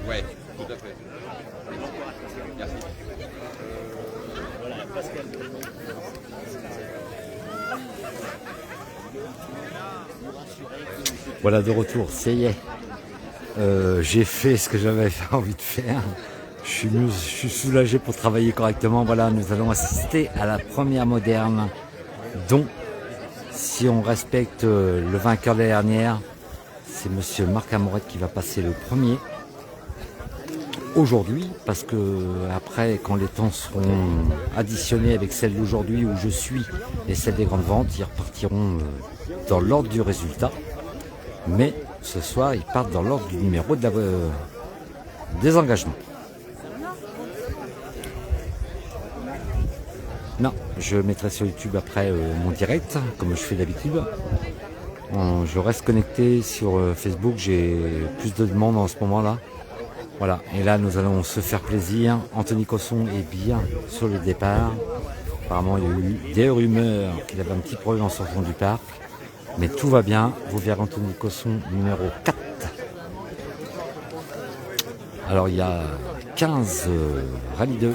Ouais, tout à fait. Merci. Voilà, de retour, ça y est. J'ai fait ce que j'avais envie de faire. Je suis soulagé pour travailler correctement. Voilà, nous allons assister à la première moderne, dont, si on respecte le vainqueur de la dernière, c'est monsieur Marc Amorette qui va passer le premier aujourd'hui, parce que après, quand les temps seront additionnés avec celle d'aujourd'hui où je suis et celle des grandes ventes, ils repartiront dans l'ordre du résultat. Mais ce soir, ils partent dans l'ordre du numéro de des engagements. Non, je mettrai sur YouTube après mon direct, comme je fais d'habitude. Je reste connecté sur Facebook, j'ai plus de demandes en ce moment-là. Voilà, et là nous allons se faire plaisir. Anthony Cosson est bien sur le départ. Apparemment il y a eu des rumeurs qu'il avait un petit problème en sortant du parc. Mais tout va bien, vous verrez Anthony Cosson numéro 4. Alors il y a 15 rallye 2.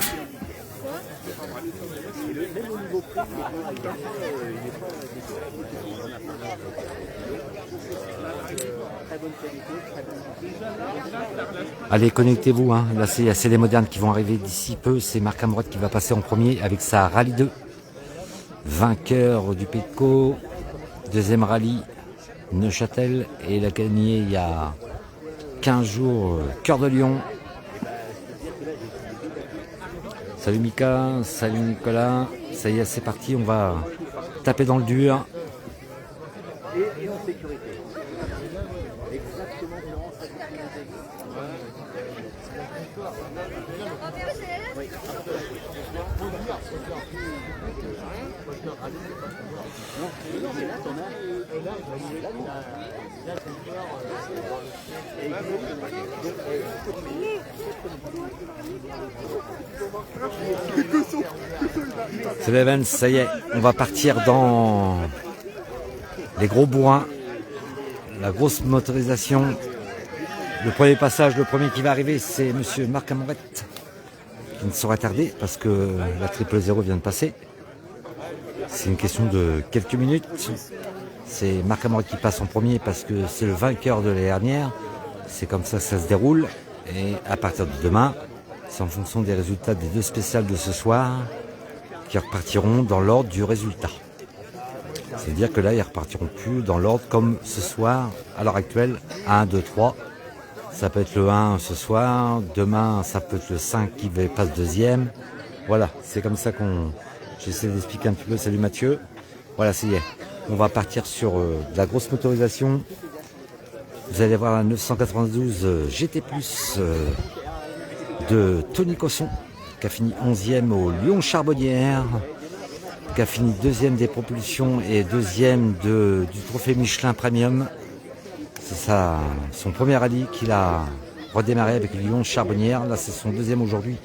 Allez, connectez-vous, hein. Là c'est les modernes qui vont arriver d'ici peu. C'est Marc Amorette qui va passer en premier avec sa rallye 2. Vainqueur du Pays de Caux. Deuxième rallye, Neuchâtel. Et il a gagné il y a 15 jours, Cœur de Lion. Salut Mika, salut Nicolas. Ça y est, c'est parti, on va taper dans le dur. Et en sécurité. Exactement. C'est l'event, ça y est, on va partir dans les gros bourrins, la grosse motorisation. Le premier passage, le premier qui va arriver, c'est monsieur Marc Amorette, qui ne saurait tarder parce que la 000 vient de passer. C'est une question de quelques minutes. C'est Marc Amorette qui passe en premier parce que c'est le vainqueur de l'année dernière. C'est comme ça que ça se déroule. Et à partir de demain, c'est en fonction des résultats des deux spéciales de ce soir qui repartiront dans l'ordre du résultat. C'est-à-dire que là, ils repartiront plus dans l'ordre comme ce soir, à l'heure actuelle, 1, 2, 3. Ça peut être le 1 ce soir, demain ça peut être le 5 qui passe deuxième. Voilà, c'est comme ça qu'on... J'essaie d'expliquer un petit peu. Salut Mathieu. Voilà, ça y est. On va partir sur de la grosse motorisation. Vous allez voir la 992 GT+, de Tony Cosson, qui a fini 11e au Lyon Charbonnière, qui a fini 2e des propulsions et 2e du trophée Michelin Premium. C'est son premier rallye qu'il a redémarré avec le Lyon Charbonnière. Là, c'est son deuxième aujourd'hui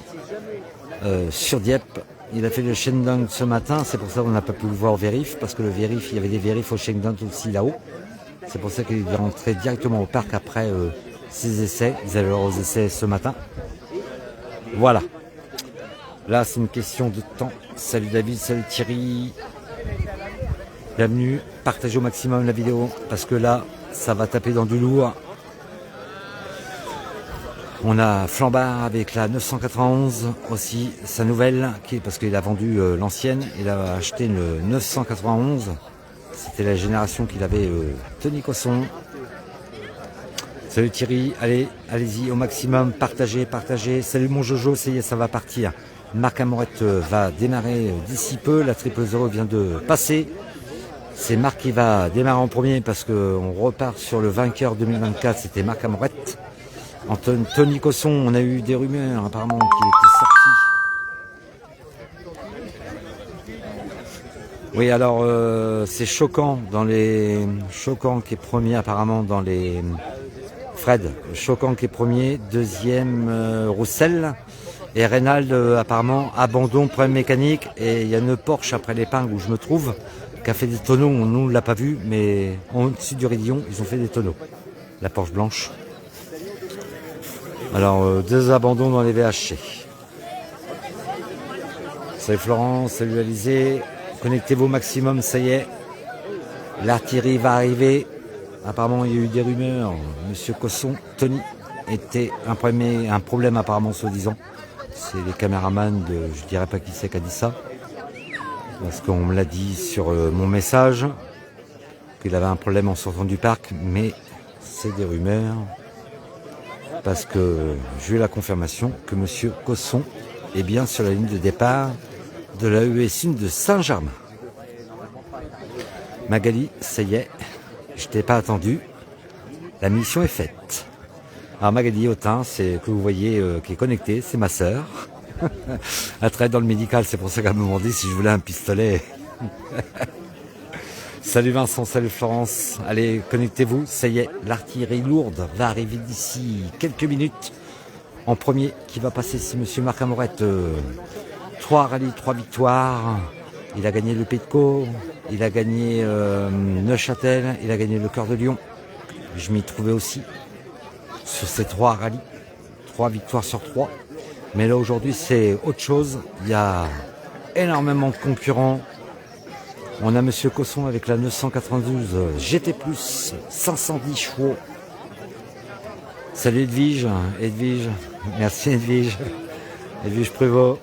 sur Dieppe. Il a fait le Shandong ce matin, c'est pour ça qu'on n'a pas pu le voir au vérif, parce que le vérif, il y avait des vérifs au Shandong aussi là-haut. C'est pour ça qu'il est rentré directement au parc après ses essais. Ils allaient aux essais ce matin. Voilà. Là, c'est une question de temps. Salut David, salut Thierry. Bienvenue. Partagez au maximum la vidéo, parce que là, ça va taper dans du lourd. On a Flambard avec la 991 aussi, sa nouvelle, parce qu'il a vendu l'ancienne. Il a acheté le 991. C'était la génération qu'il avait Tony Cosson. Salut Thierry, allez-y au maximum, partagez. Salut mon Jojo, ça y est, ça va partir. Marc Amorette va démarrer d'ici peu, la 000 vient de passer. C'est Marc qui va démarrer en premier parce qu'on repart sur le vainqueur 2024, c'était Marc Amorette. Tony Cosson, on a eu des rumeurs apparemment qu'il était sorti. Oui, alors c'est choquant qui est premier apparemment dans les Fred, choquant qui est premier, deuxième Roussel et Reynald apparemment abandon, problème mécanique, et il y a une Porsche après l'épingle où je me trouve. qui a fait des tonneaux. Nous, on ne l'a pas vu, mais au-dessus du raidillon, ils ont fait des tonneaux. La Porsche blanche. Alors, 2 abandons dans les VHC. Salut Florent, salut Alizé. Connectez-vous au maximum, ça y est. L'artillerie va arriver. Apparemment, il y a eu des rumeurs. Monsieur Cosson, Tony, était un problème apparemment soi-disant. C'est les caméramans de... Je dirais pas qui c'est qui a dit ça. Parce qu'on me l'a dit sur mon message. Qu'il avait un problème en sortant du parc. Mais c'est des rumeurs. Parce que j'ai eu la confirmation que monsieur Cosson est bien sur la ligne de départ de la US1 de Saint-Germain. Magali, ça y est, je t'ai pas attendu. La mission est faite. Alors Magali Autin, c'est que vous voyez qui est connectée, c'est ma sœur. Elle travaille dans le médical, c'est pour ça qu'elle m'a demandé si je voulais un pistolet. Salut Vincent, salut Florence. Allez, connectez-vous, ça y est, l'artillerie lourde va arriver d'ici quelques minutes. En premier, qui va passer, c'est monsieur Marc Amorette. 3 rallyes, 3 victoires. Il a gagné le Pays de Caux, il a gagné Neuchâtel, il a gagné le Cœur de Lion. Je m'y trouvais aussi sur ces 3 rallyes. 3 victoires sur 3. Mais là aujourd'hui c'est autre chose. Il y a énormément de concurrents. On a monsieur Cosson avec la 992 GT+, 510 chevaux. Salut Edwige, merci Edwige. Edwige Prévost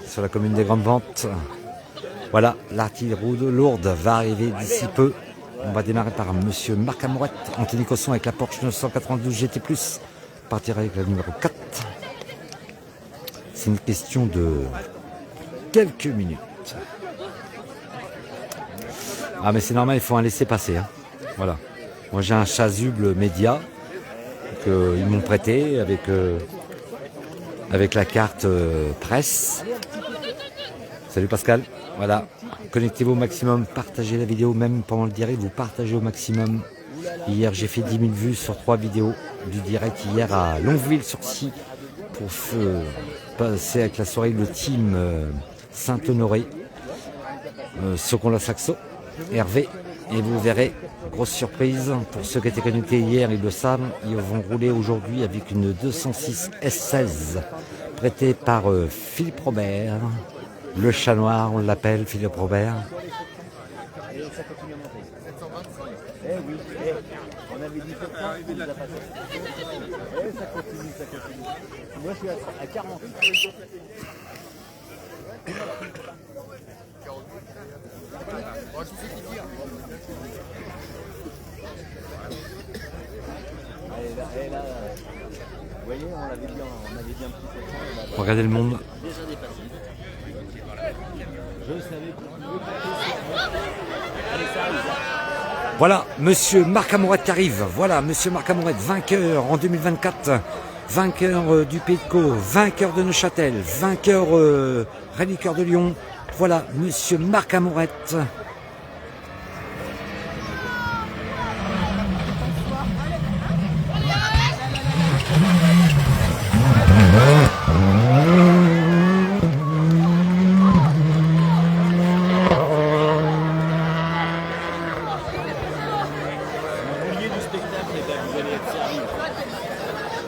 sur la commune des Grandes Ventes. Voilà, l'artillerie lourde va arriver d'ici peu. On va démarrer par monsieur Marc Amorette, Anthony Cosson avec la Porsche 992 GT+. Partira avec la numéro 4. C'est une question de quelques minutes. Ah mais c'est normal, il faut un laisser passer. Hein. Voilà. Moi j'ai un chasuble média qu'ils m'ont prêté avec la carte presse. Salut Pascal. Voilà. Connectez-vous au maximum, partagez la vidéo, même pendant le direct, vous partagez au maximum. Hier j'ai fait 10 000 vues sur 3 vidéos du direct hier à Longeville-sur-Scie pour passer avec la soirée le team Saint-Honoré, Socon-la-Saxo, Hervé, et vous verrez, grosse surprise, pour ceux qui étaient connectés hier, ils le savent, ils vont rouler aujourd'hui avec une 206 S16 prêtée par Philippe Robert, le chat noir, on l'appelle Philippe Robert. Et ça continue à monter. 725. Eh oui, on avait dit 700, on les a passés. Eh, ça continue. Moi je suis à 40. Et là, vous voyez, on avait dit un petit 700. Regardez le monde. Déjà dépassé. Je savais Voilà, monsieur Marc Amorette qui arrive. Voilà, monsieur Marc Amorette, vainqueur en 2024. Vainqueur du Pays de Caux, vainqueur de Neuchâtel, vainqueur Rallye Cœur de Lion. Voilà, monsieur Marc Amorette.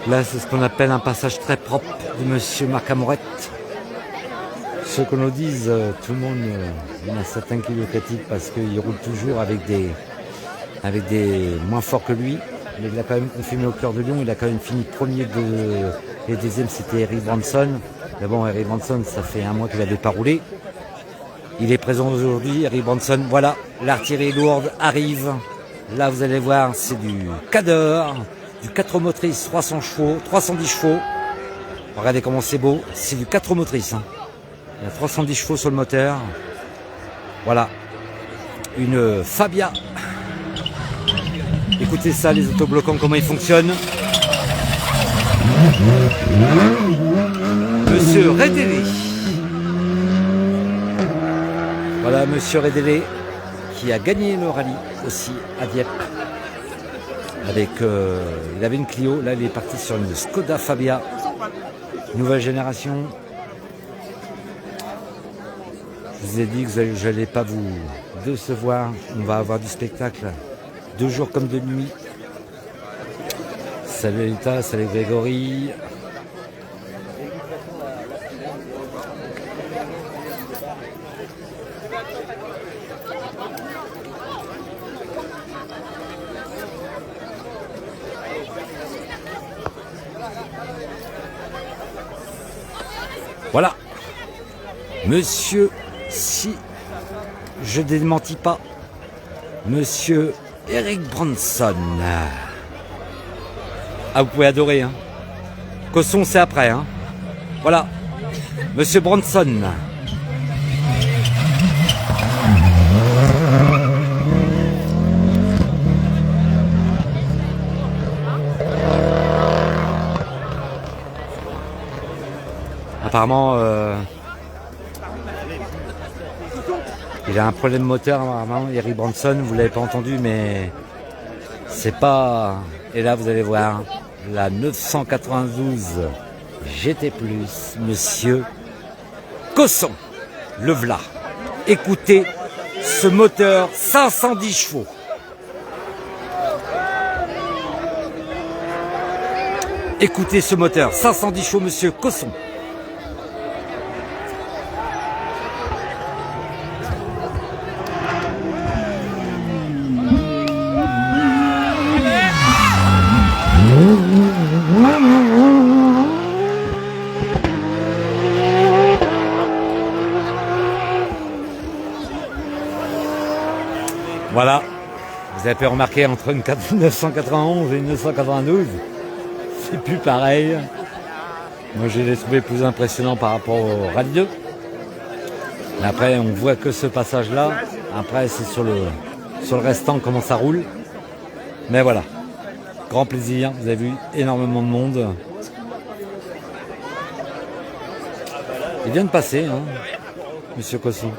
Là, c'est ce qu'on appelle un passage très propre de monsieur Marc Amorette. Ce qu'on nous dise, tout le monde, il y en a certains qui le critiquent parce qu'il roule toujours avec des moins forts que lui. Mais il a quand même confirmé au Cœur de Lion, il a quand même fini premier et deuxième, c'était Eric Branson. Mais bon, Eric Branson, ça fait un mois qu'il n'avait pas roulé. Il est présent aujourd'hui, Eric Branson. Voilà, l'artillerie lourde arrive. Là, vous allez voir, c'est du Cador. Du 4 motrices, 300 chevaux, 310 chevaux. Regardez comment c'est beau. C'est du 4 motrices. Hein. Il y a 310 chevaux sur le moteur. Voilà. Une Fabia. Écoutez ça, les autobloquants, comment ils fonctionnent. Monsieur Redélé. Voilà, monsieur Redélé qui a gagné le rallye aussi à Dieppe. Avec, il avait une Clio, là il est parti sur une Skoda Fabia, nouvelle génération. Je vous ai dit que je n'allais pas vous de se voir. On va avoir du spectacle de jour comme de nuit. Salut Elita, salut Grégory. Voilà. Monsieur, si je ne démentis pas, Monsieur Eric Branson. Ah, vous pouvez adorer, hein. Cosson, c'est après, hein. Voilà. Monsieur Branson. Apparemment, il a un problème moteur, apparemment, Eric Branson, vous l'avez pas entendu, mais c'est pas... Et là, vous allez voir, la 992 GT+, Monsieur Cosson, le v'là. Écoutez ce moteur 510 chevaux. Écoutez ce moteur 510 chevaux, Monsieur Cosson. Voilà, vous avez pu remarquer entre une 991 et une 992, c'est plus pareil. Moi je l'ai trouvé plus impressionnant par rapport au Rallye 2. Mais après on voit que ce passage là, après c'est sur le restant comment ça roule. Mais voilà, grand plaisir, vous avez vu énormément de monde. Il vient de passer, hein, Monsieur Cosson.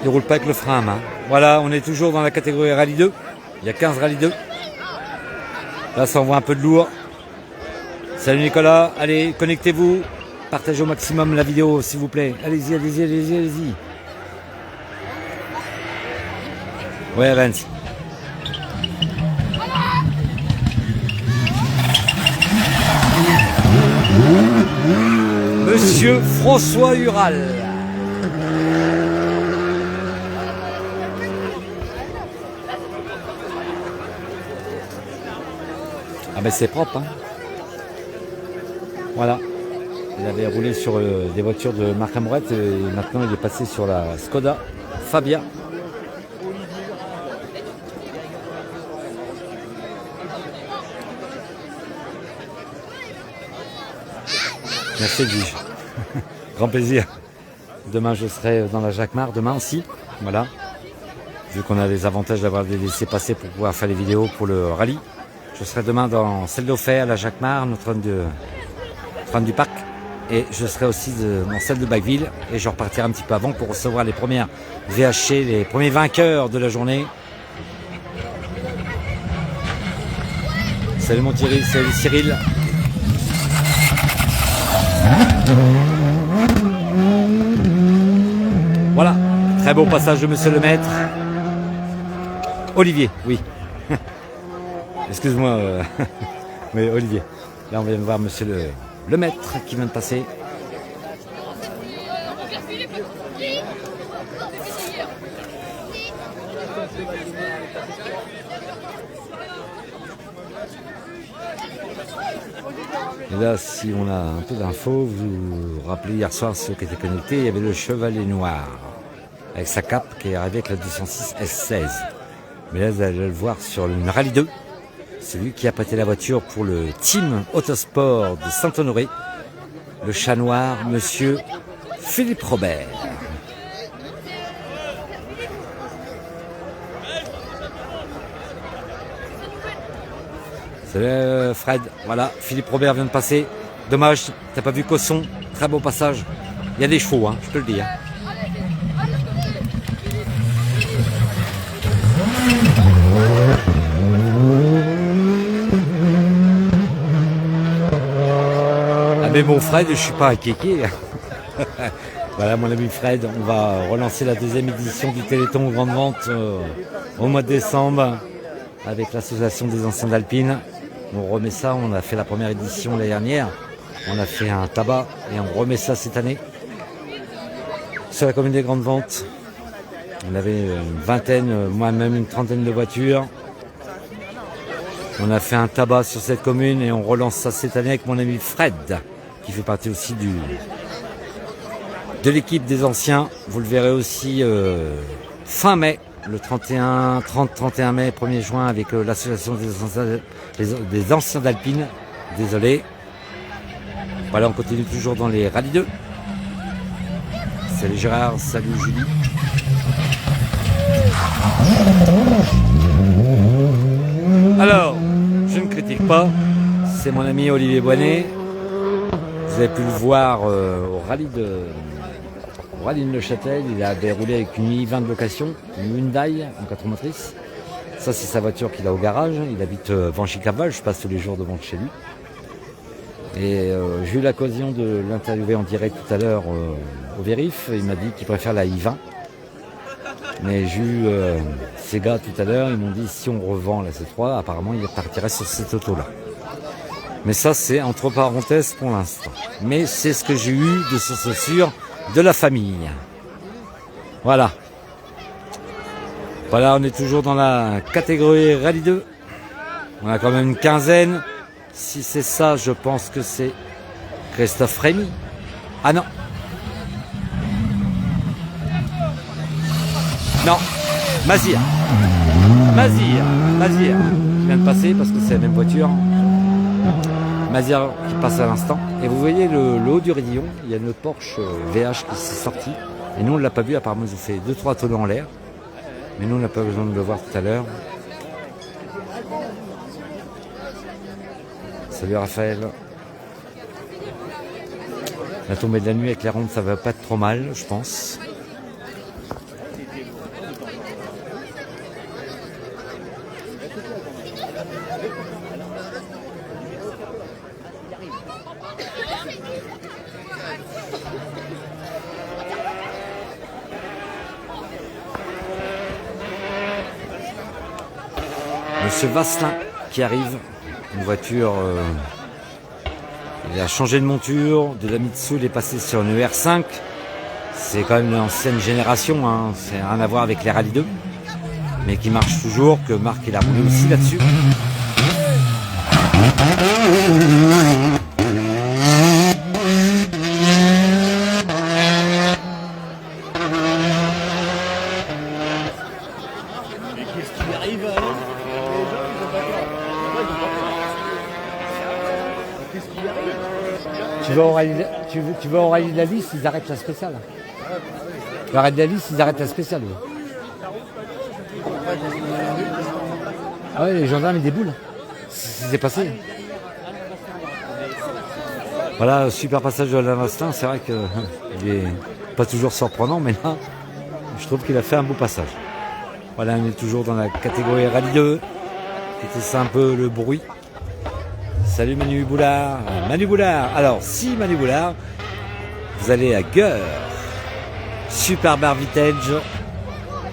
Il roule pas avec le frein à main. Voilà, on est toujours dans la catégorie Rallye 2. Il y a 15 Rallye 2. Là, ça envoie un peu de lourd. Salut Nicolas. Allez, connectez-vous. Partagez au maximum la vidéo, s'il vous plaît. Allez-y, allez-y, allez-y, allez-y. Ouais, Vance. Monsieur François Ural. Ah ben c'est propre, hein. Voilà. Il avait roulé sur des voitures de Marc Amourette et maintenant il est passé sur la Skoda Fabia. Merci Edwige. Grand plaisir. Demain je serai dans la Jacquemart, demain aussi. Voilà. Vu qu'on a les avantages d'avoir des laissés-passer pour pouvoir faire les vidéos pour le rallye. Je serai demain dans celle d'Auffay à la Jacquemart, notre train du parc. Et je serai aussi dans celle de Bacqueville. Et je repartirai un petit peu avant pour recevoir les premières VHC, les premiers vainqueurs de la journée. Salut mon Thierry, salut Cyril. Voilà, très beau passage de Monsieur le Maître. Olivier, oui. Excuse-moi, mais Olivier. Là, on vient de voir Monsieur le Maître qui vient de passer. Et là, si on a un peu d'infos, vous vous rappelez hier soir ceux qui étaient connectés, il y avait le Chevalier Noir avec sa cape qui est arrivé avec la 206 S16. Mais là, vous allez le voir sur une Rallye 2. C'est lui qui a prêté la voiture pour le team Autosport de Saint-Honoré. Le chat noir, Monsieur Philippe Robert. Salut Fred, voilà, Philippe Robert vient de passer. Dommage, t'as pas vu Cosson, très beau passage. Il y a des chevaux, hein, je te le dis. Hein. Ah mais mon Fred, je suis pas un kéké. Voilà mon ami Fred, on va relancer la deuxième édition du Téléthon Grande Vente au mois de décembre avec l'association des anciens d'Alpine. On remet ça, on a fait la première édition l'année dernière, on a fait un tabac et on remet ça cette année. Sur la commune des Grandes Ventes, on avait une vingtaine, moi-même une trentaine de voitures. On a fait un tabac sur cette commune et on relance ça cette année avec mon ami Fred, qui fait partie aussi de l'équipe des anciens. Vous le verrez aussi fin mai, le 30-31 mai, 1er juin, avec l'association des anciens d'Alpine. Désolé. Voilà, on continue toujours dans les rallyes 2. Salut Gérard, salut Julie. Alors, je ne critique pas, c'est mon ami Olivier Boinet. Vous avez pu le voir au rallye de Neuchâtel. Il avait roulé avec une i20 de location, une Hyundai en 4 roues motrices. Ça, c'est sa voiture qu'il a au garage. Il habite Vanchy-Caval, je passe tous les jours devant chez lui. Et j'ai eu l'occasion de l'interviewer en direct tout à l'heure au Vérif. Il m'a dit qu'il préfère la i20. Mais j'ai eu ces gars tout à l'heure, ils m'ont dit si on revend la C3, apparemment il partirait sur cette auto-là. Mais ça c'est entre parenthèses pour l'instant. Mais c'est ce que j'ai eu de source sûre de la famille. Voilà. Voilà, on est toujours dans la catégorie Rallye 2. On a quand même une quinzaine. Si c'est ça, je pense que c'est Christophe Rémy. Ah non. Non, Mazir. Je viens de passer parce que c'est la même voiture. Mazir qui passe à l'instant. Et vous voyez le haut du rayon, il y a une Porsche VH qui s'est sortie. Et nous on ne l'a pas vu, apparemment ils ont fait 2-3 tonneaux en l'air. Mais nous on n'a pas besoin de le voir tout à l'heure. Salut Raphaël. La tombée de la nuit avec les rondes, ça va pas être trop mal, je pense. Monsieur Vasselin qui arrive, une voiture, il a changé de monture, de la Mitsu, il est passé sur une ER5, c'est quand même l'ancienne génération, hein. C'est rien à voir avec les Rallye 2, mais qui marche toujours, que Marc il a roulé aussi là-dessus. Tu vas au rallye de la Lys, ils arrêtent la spéciale. Le rallye de la Lys, ils arrêtent la spéciale. Ah ouais, les gendarmes, ils déboulent. C'est passé. Voilà, super passage de Alain Vasselin. C'est vrai qu'il est pas toujours surprenant, mais là, je trouve qu'il a fait un beau passage. Voilà, on est toujours dans la catégorie Rallye 2. C'était un peu le bruit. Salut Manu Boulard. Manu Boulard. Alors, si Manu Boulard, vous allez à Geur. Super bar vintage.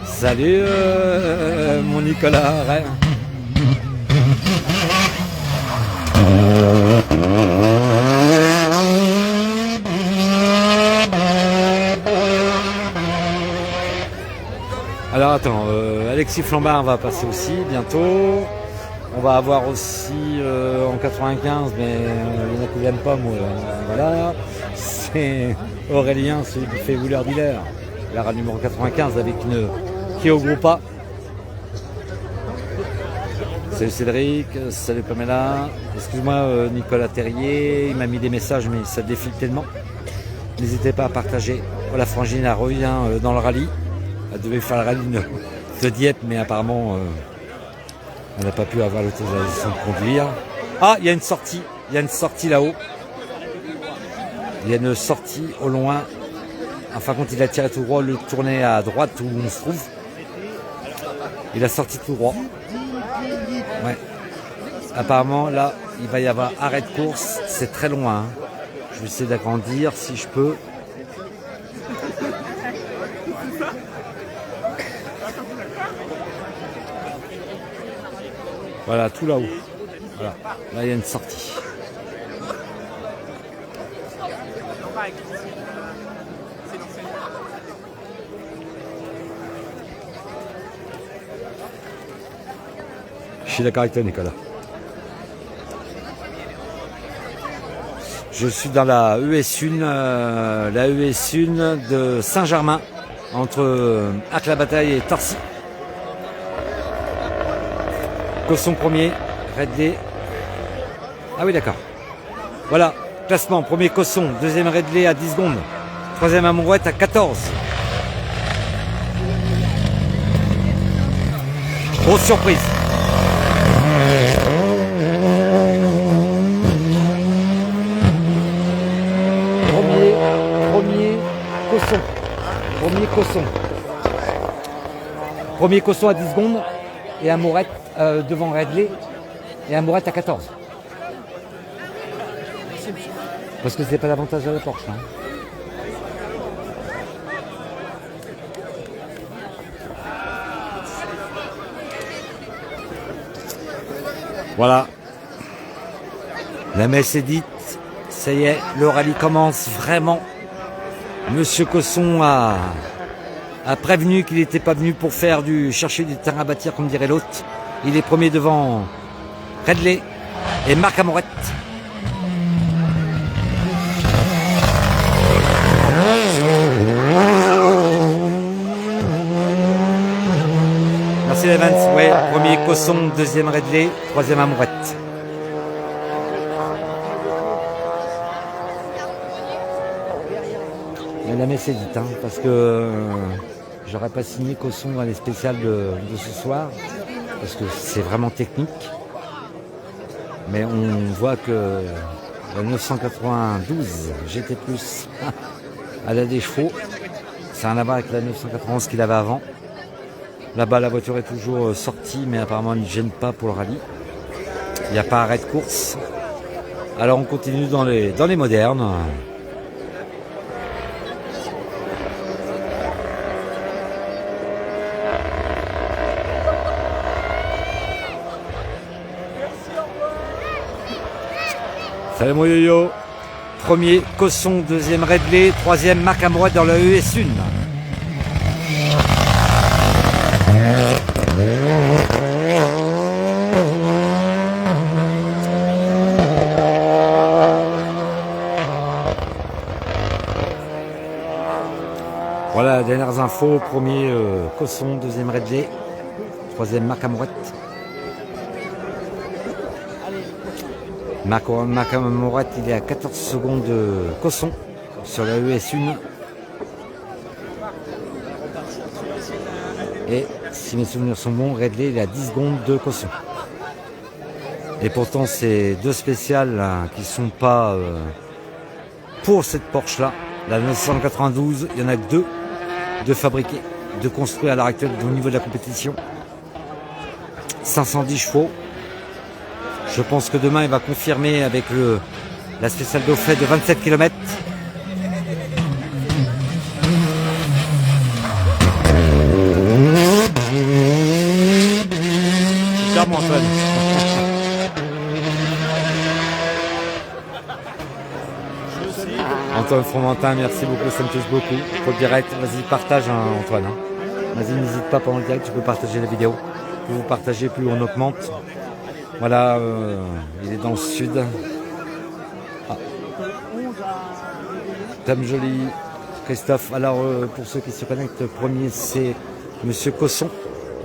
Salut mon Nicolas. Alors attends, Alexis Flambard va passer aussi bientôt. On va avoir aussi en 95, mais il y en a qui viennent pas, moi. Voilà, c'est Aurélien, celui qui fait Wheeler Dealer, la rade numéro 95 avec une Kio Groupa. Salut Cédric, salut Pamela. Excuse-moi Nicolas Terrier, il m'a mis des messages, mais ça défile tellement. N'hésitez pas à partager. Voilà, Frangine revient dans le rallye. Elle devait faire le rallye de Dieppe, mais apparemment elle n'a pas pu avoir l'autorisation de conduire. Ah, il y a une sortie là-haut. Il y a une sortie au loin. Enfin, quand il a tiré tout droit, le tourner à droite où on se trouve. Il a sorti tout droit. Ouais. Apparemment, là, il va y avoir arrêt de course. C'est très loin. Hein. Je vais essayer d'agrandir si je peux. Voilà, tout là-haut. Voilà, là il y a une sortie. Je suis d'accord avec toi, Nicolas. Je suis dans la ES1, de Saint-Germain, entre Arc-la-Bataille et Torcy. Cosson premier, Redley. Ah oui, d'accord. Voilà, classement, premier Cosson, deuxième Redley à 10 secondes, troisième Amourette à 14. Grosse surprise. Premier Cosson à 10 secondes et Amourette devant Redley et Amourette à 14. Parce que c'est pas l'avantage de la Porsche. Hein. Voilà. La messe est dite. Ça y est, le rallye commence vraiment. Monsieur Cosson a prévenu qu'il n'était pas venu pour faire chercher du terrain à bâtir, comme dirait l'autre. Il est premier devant Redley et Marc Amourette. Merci les Vance. Ouais, premier Cosson, deuxième Redley, troisième Amourette. La messe est dite, hein, parce que j'aurais pas signé Cosson dans les spéciales de ce soir, parce que c'est vraiment technique. Mais on voit que la 992 GT+, elle a des chevaux. C'est un là-bas avec la 991 qu'il avait avant. Là-bas, la voiture est toujours sortie, mais apparemment, elle ne gêne pas pour le rallye. Il n'y a pas arrêt de course. Alors, on continue dans les modernes. Salut mon yo-yo. Premier Cosson, deuxième Redley, troisième Marc Amourette dans la ES1. Voilà, dernières infos. Premier Cosson, deuxième Redley, troisième Marc Amourette. Marc Amourette, il est à 14 secondes de Cosson sur la ES1. Et si mes souvenirs sont bons, Redley il est à 10 secondes de Cosson. Et pourtant, c'est deux spéciales là, qui ne sont pas pour cette Porsche-là. La 992, il y en a que deux fabriqués, deux construits à l'heure actuelle au niveau de la compétition. 510 chevaux. Je pense que demain, il va confirmer avec la spéciale Dauphin de 27 km. Super, mon Antoine. Antoine Fromentin, merci beaucoup, ça me touche beaucoup. Pour le direct, vas-y, partage, hein, Antoine. Hein. Vas-y, n'hésite pas pendant le direct, tu peux partager la vidéo. Plus vous partagez, plus on augmente. Voilà, il est dans le sud. Ah. Dame Jolie, Christophe. Alors, pour ceux qui se connectent, premier c'est Monsieur Cosson,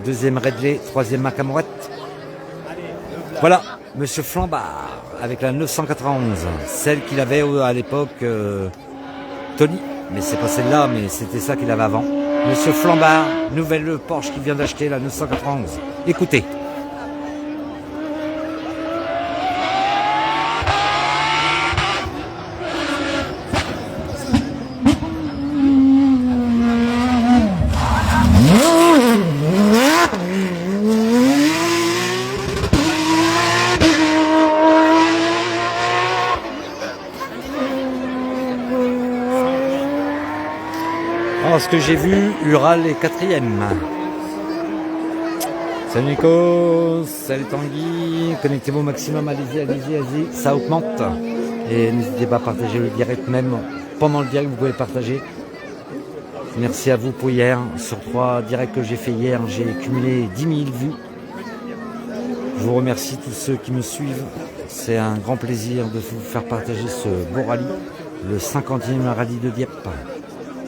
deuxième Redley, troisième Marc Amourette. Voilà, Monsieur Flambard avec la 991, celle qu'il avait à l'époque Tony, mais c'est pas celle-là, mais c'était ça qu'il avait avant. Monsieur Flambard, nouvelle Porsche qu'il vient d'acheter, la 991. Écoutez. Ce que j'ai vu, Ural est quatrième. Salut Nico, salut Tanguy, connectez-vous au maximum, allez-y, ça augmente. Et n'hésitez pas à partager le direct, même pendant le direct, vous pouvez partager. Merci à vous pour hier. Sur 3 directs que j'ai fait hier, j'ai cumulé 10 000 vues. Je vous remercie tous ceux qui me suivent. C'est un grand plaisir de vous faire partager ce beau rallye, le 50e rallye de Dieppe,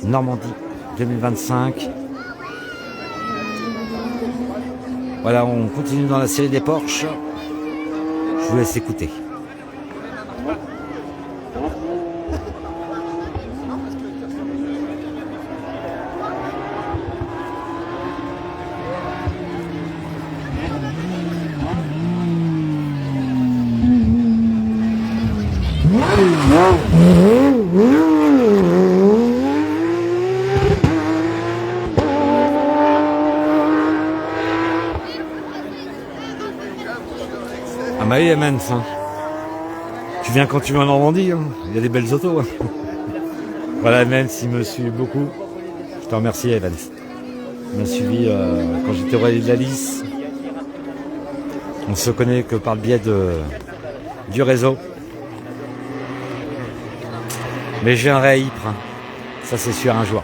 Normandie 2025. Voilà, on continue dans la série des Porsche. Je vous laisse écouter. Ah bah oui, Evans, hein. Tu viens quand tu veux en Normandie, hein. Il y a des belles autos. Hein. Voilà, Evans, il me suit beaucoup. Je te remercie, Evans. Il m'a suivi quand j'étais au rallye de la Lys. On se connaît que par le biais du réseau. Mais j'ai un ré à Ypres, hein. Ça c'est sûr un jour.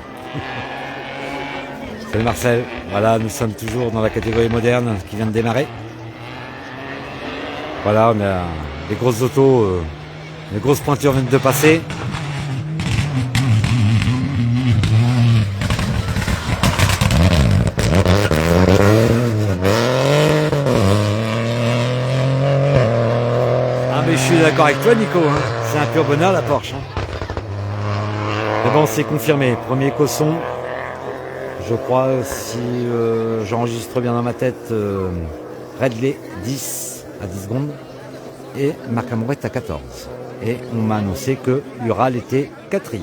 Salut Marcel, voilà, nous sommes toujours dans la catégorie moderne qui vient de démarrer. Voilà, on a des grosses autos, les grosses pointures viennent de passer. Ah mais je suis d'accord avec toi Nico, hein. C'est un pur bonheur la Porsche. Hein. Mais bon, c'est confirmé, premier Cosson. Je crois, si j'enregistre bien dans ma tête, Redley 10 à 10 secondes et Marc Amourette à 14. Et on m'a annoncé que Ural était 4e.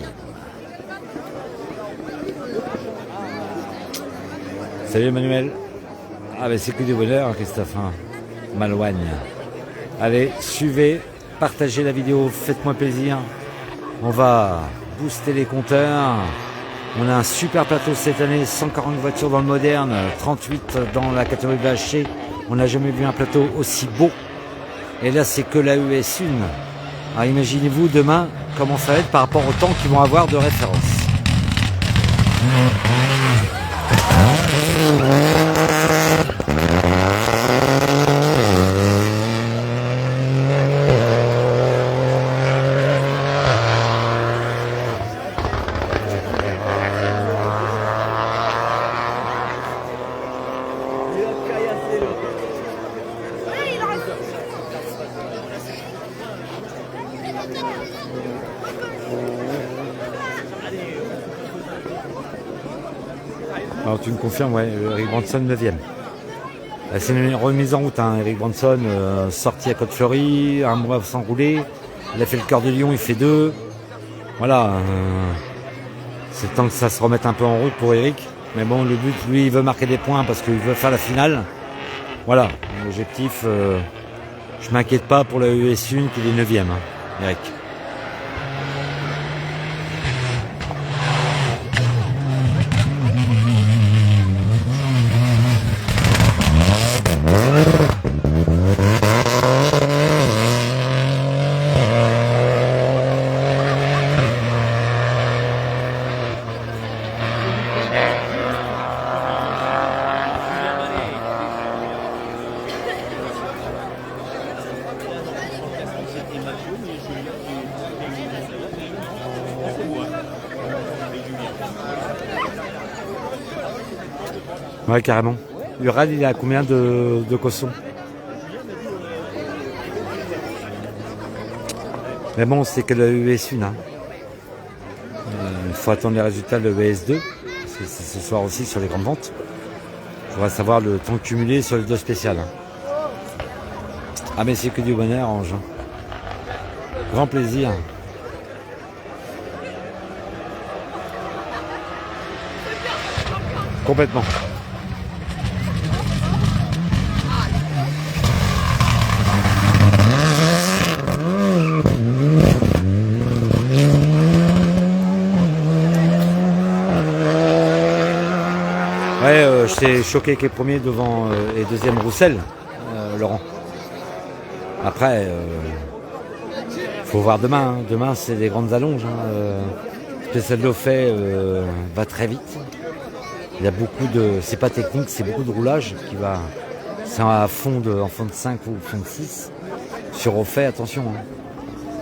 Salut Emmanuel. Ah ben c'est que du bonheur Christophe, hein. Malouagne. Allez, suivez, partagez la vidéo, faites-moi plaisir. On va booster les compteurs. On a un super plateau cette année, 140 voitures dans le moderne, 38 dans la catégorie VHC. On n'a jamais vu un plateau aussi beau. Et là, c'est que la ES1. Alors imaginez-vous demain comment ça va être par rapport au temps qu'ils vont avoir de référence. Alors tu me confirmes, ouais, Eric Branson 9e. C'est une remise en route, hein. Eric Branson, sorti à Côte-Fleury, un mois sans rouler. Il a fait le cœur de Lyon, il fait 2. Voilà. C'est le temps que ça se remette un peu en route pour Eric. Mais bon, le but, lui, il veut marquer des points parce qu'il veut faire la finale. Voilà, l'objectif, je m'inquiète pas pour la ES1 qu'il est 9e, hein, Eric. Ouais, carrément. Ural, il est à combien de Cosson? Mais bon, c'est que le ES1. Hein. Il faut attendre les résultats de l'ES2, parce que c'est ce soir aussi sur les grandes ventes. Il faudra savoir le temps cumulé sur les 2 spéciales. Hein. Ah mais c'est que du bonheur, Ange. Grand plaisir. Complètement. Je j'étais choqué avec les premiers devant et deuxième Roussel, Laurent. Après, faut voir demain. Hein. Demain, c'est des grandes allonges. Hein. Special Dauphin va très vite. Il y a beaucoup de... C'est pas technique, c'est beaucoup de roulage qui va... C'est en fond de 5 ou fond de 6. Sur au fait, attention. Hein.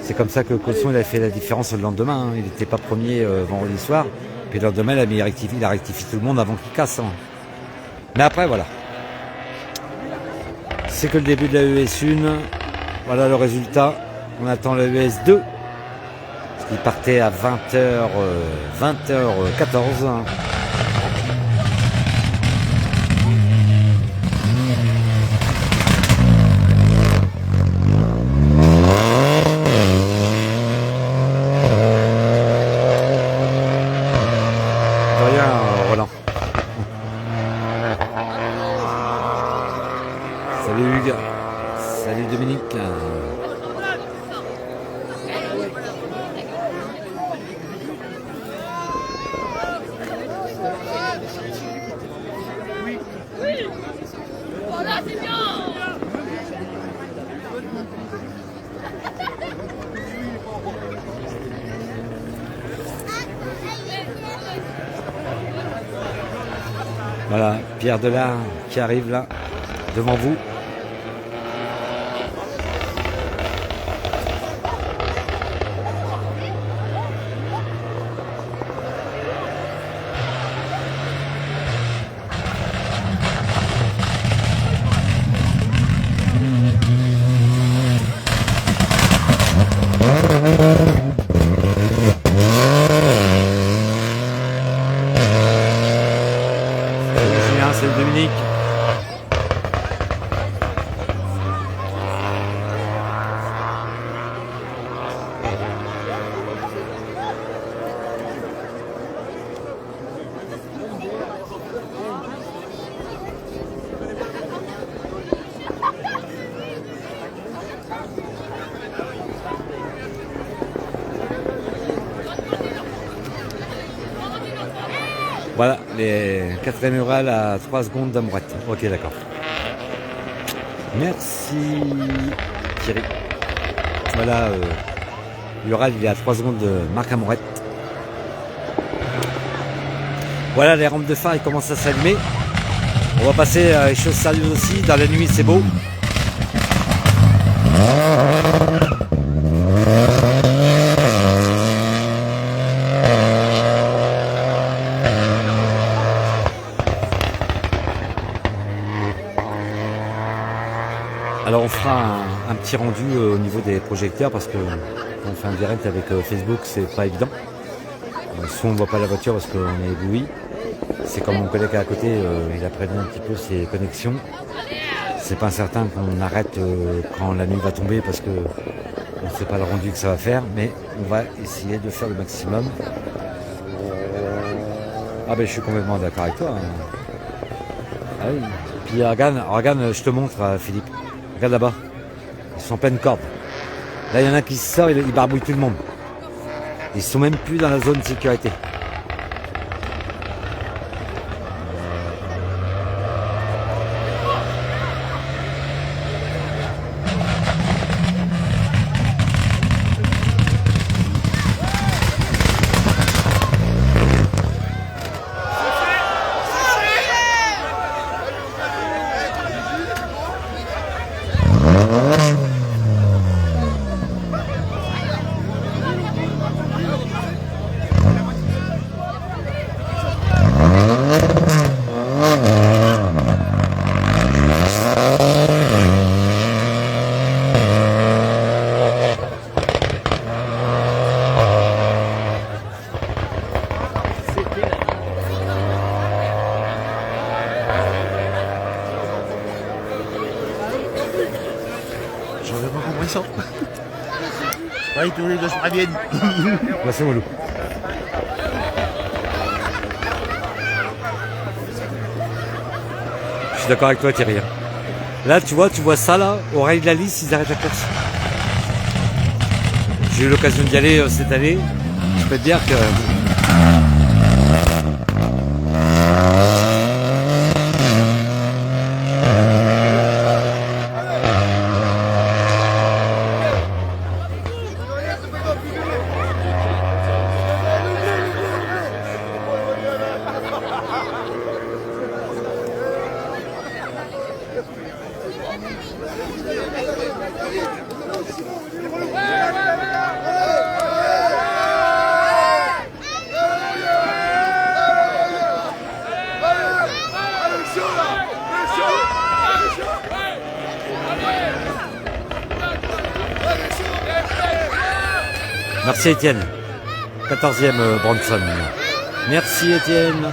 C'est comme ça que Cosson il a fait la différence le lendemain. Hein. Il n'était pas premier vendredi soir. Puis le lendemain, il a rectifié tout le monde avant qu'il casse. Hein. Mais après, voilà. C'est que le début de la ES1. Voilà le résultat. On attend la ES2. Il partait à 20h14. Hein. Salut Hugues, salut Dominique. Voilà, c'est bien. Voilà, Pierre Delard qui arrive là, devant vous. C'est Dominique. Voilà, les 4e Ural à 3 secondes d'Amourette. Ok, d'accord. Merci Thierry. Voilà, l'Ural il est à 3 secondes de Marc Amourette. Voilà, les rampes de phare ils commencent à s'allumer. On va passer à les choses sérieuses aussi. Dans la nuit c'est beau. Alors on fera un petit rendu au niveau des projecteurs parce que quand on fait un direct avec Facebook c'est pas évident. Soit on voit pas la voiture parce qu'on est ébloui. C'est comme mon collègue à côté, il a prévenu un petit peu ses connexions. C'est pas certain qu'on arrête quand la nuit va tomber parce que on ne sait pas le rendu que ça va faire, mais on va essayer de faire le maximum. Ah ben je suis complètement d'accord avec toi. Hein. Ah oui. Puis regarde, je te montre Philippe. Regarde là-bas, ils sont en pleine corde. Là, il y en a qui sort, il barbouille tout le monde. Ils sont même plus dans la zone de sécurité. J'en ai pas compris ça. Ouais, tous les deux se préviennent. Là, c'est mollo. Je suis d'accord avec toi Thierry. Là tu vois ça là, au rail de la lisse, ils arrêtent la course. J'ai eu l'occasion d'y aller cette année. Je peux te dire que Merci Étienne. 14e Bronson. Merci Étienne.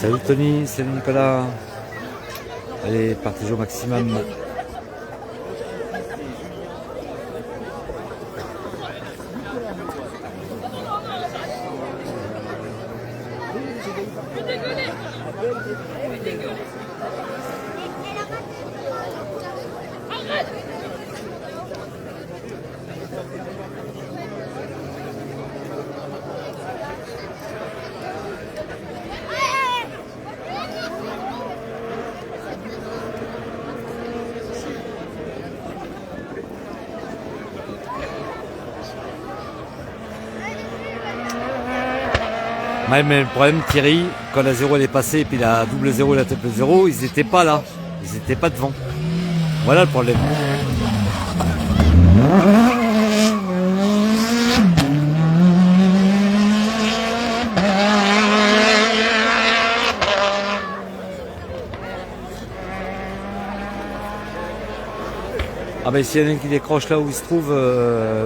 Salut Tony, salut Nicolas. Allez, partagez au maximum. Ouais, mais le problème, Thierry, quand la 0 elle est passée et puis la double 0 et la triple 0, ils n'étaient pas là. Ils n'étaient pas devant. Voilà le problème. Ah ben s'il y en a un qui décroche là où il se trouve,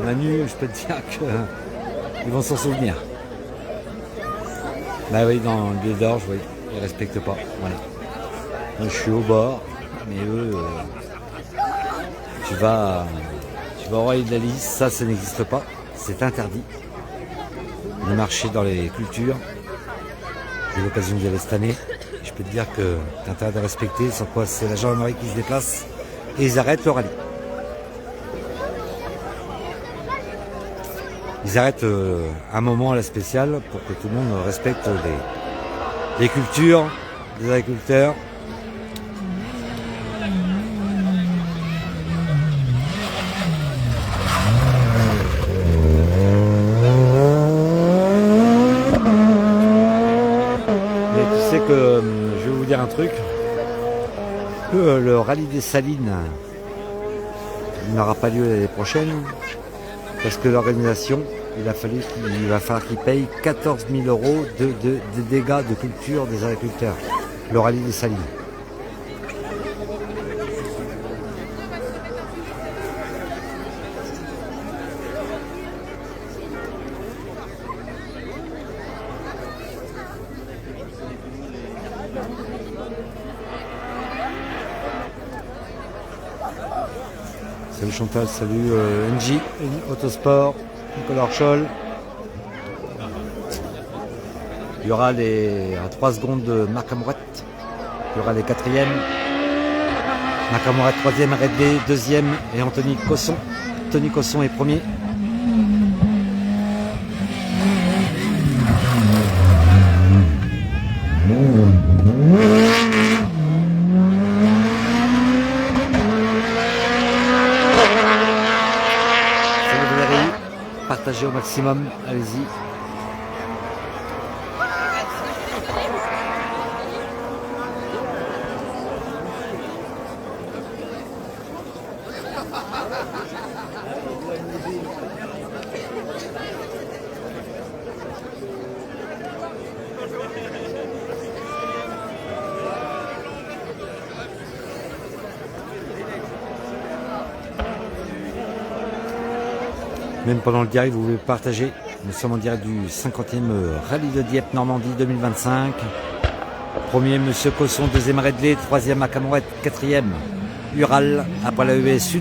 Manu, je peux te dire qu'ils vont s'en souvenir. Bah oui, dans le billet d'orge, oui, ils ne respectent pas. Voilà. Moi, je suis au bord, mais eux, tu vas au Royal de la Lys, ça n'existe pas, c'est interdit. De marcher dans les cultures. J'ai eu l'occasion d'y aller cette année. Je peux te dire que tu as intérêt de respecter, sans quoi c'est la gendarmerie qui se déplace et ils arrêtent le rallye. Ils arrêtent un moment à la spéciale pour que tout le monde respecte les cultures des agriculteurs. Mais tu sais que je vais vous dire un truc, que le rallye des Salines n'aura pas lieu l'année prochaine. Parce que l'organisation, il va falloir qu'il paye 14 000 € de dégâts de culture des agriculteurs. Le rallye des Salines. Salut Chantal, salut NJ, Autosport, Nicolas Orchol. Il y aura à 3 secondes de Marc Amourette. Il y aura les 4e. Marc Amourette 3e, Red B 2e et Anthony Cosson. Tony Cosson est premier. Partagez au maximum, allez-y. Même pendant le direct, vous pouvez partager. Nous sommes en direct du 50e Rallye de Dieppe Normandie 2025. Premier, Monsieur Cosson, deuxième Redley, troisième Akamouret, quatrième Ural, après la ES 1.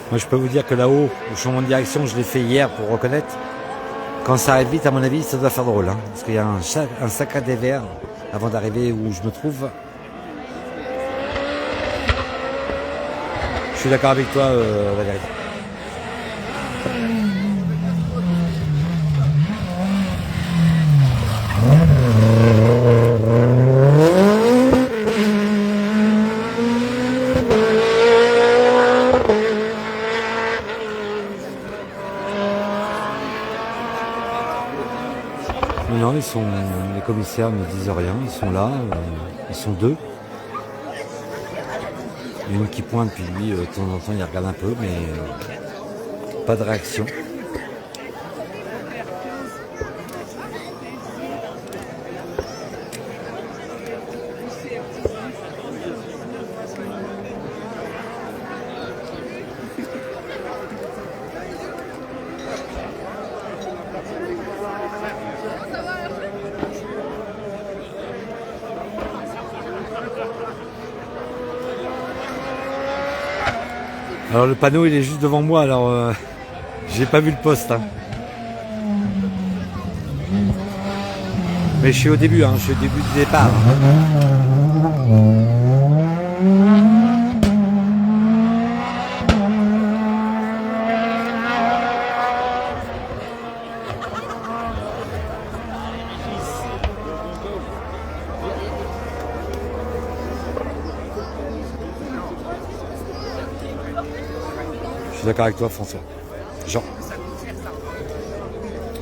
Moi, je peux vous dire que là-haut, le changement de direction, je l'ai fait hier pour reconnaître. Quand ça arrive vite, à mon avis, ça doit faire drôle. Hein, parce qu'il y a un sacré dévers avant d'arriver où je me trouve. Je suis d'accord avec toi, Valérie. Non, les commissaires ne disent rien, ils sont là, ils sont deux. Il y en a une qui pointe, puis lui, de temps en temps, il regarde un peu, mais pas de réaction. Alors le panneau il est juste devant moi, alors j'ai pas vu le poste. Hein. Mais je suis au début, je suis au début du départ. Je suis d'accord avec toi, François. Jean.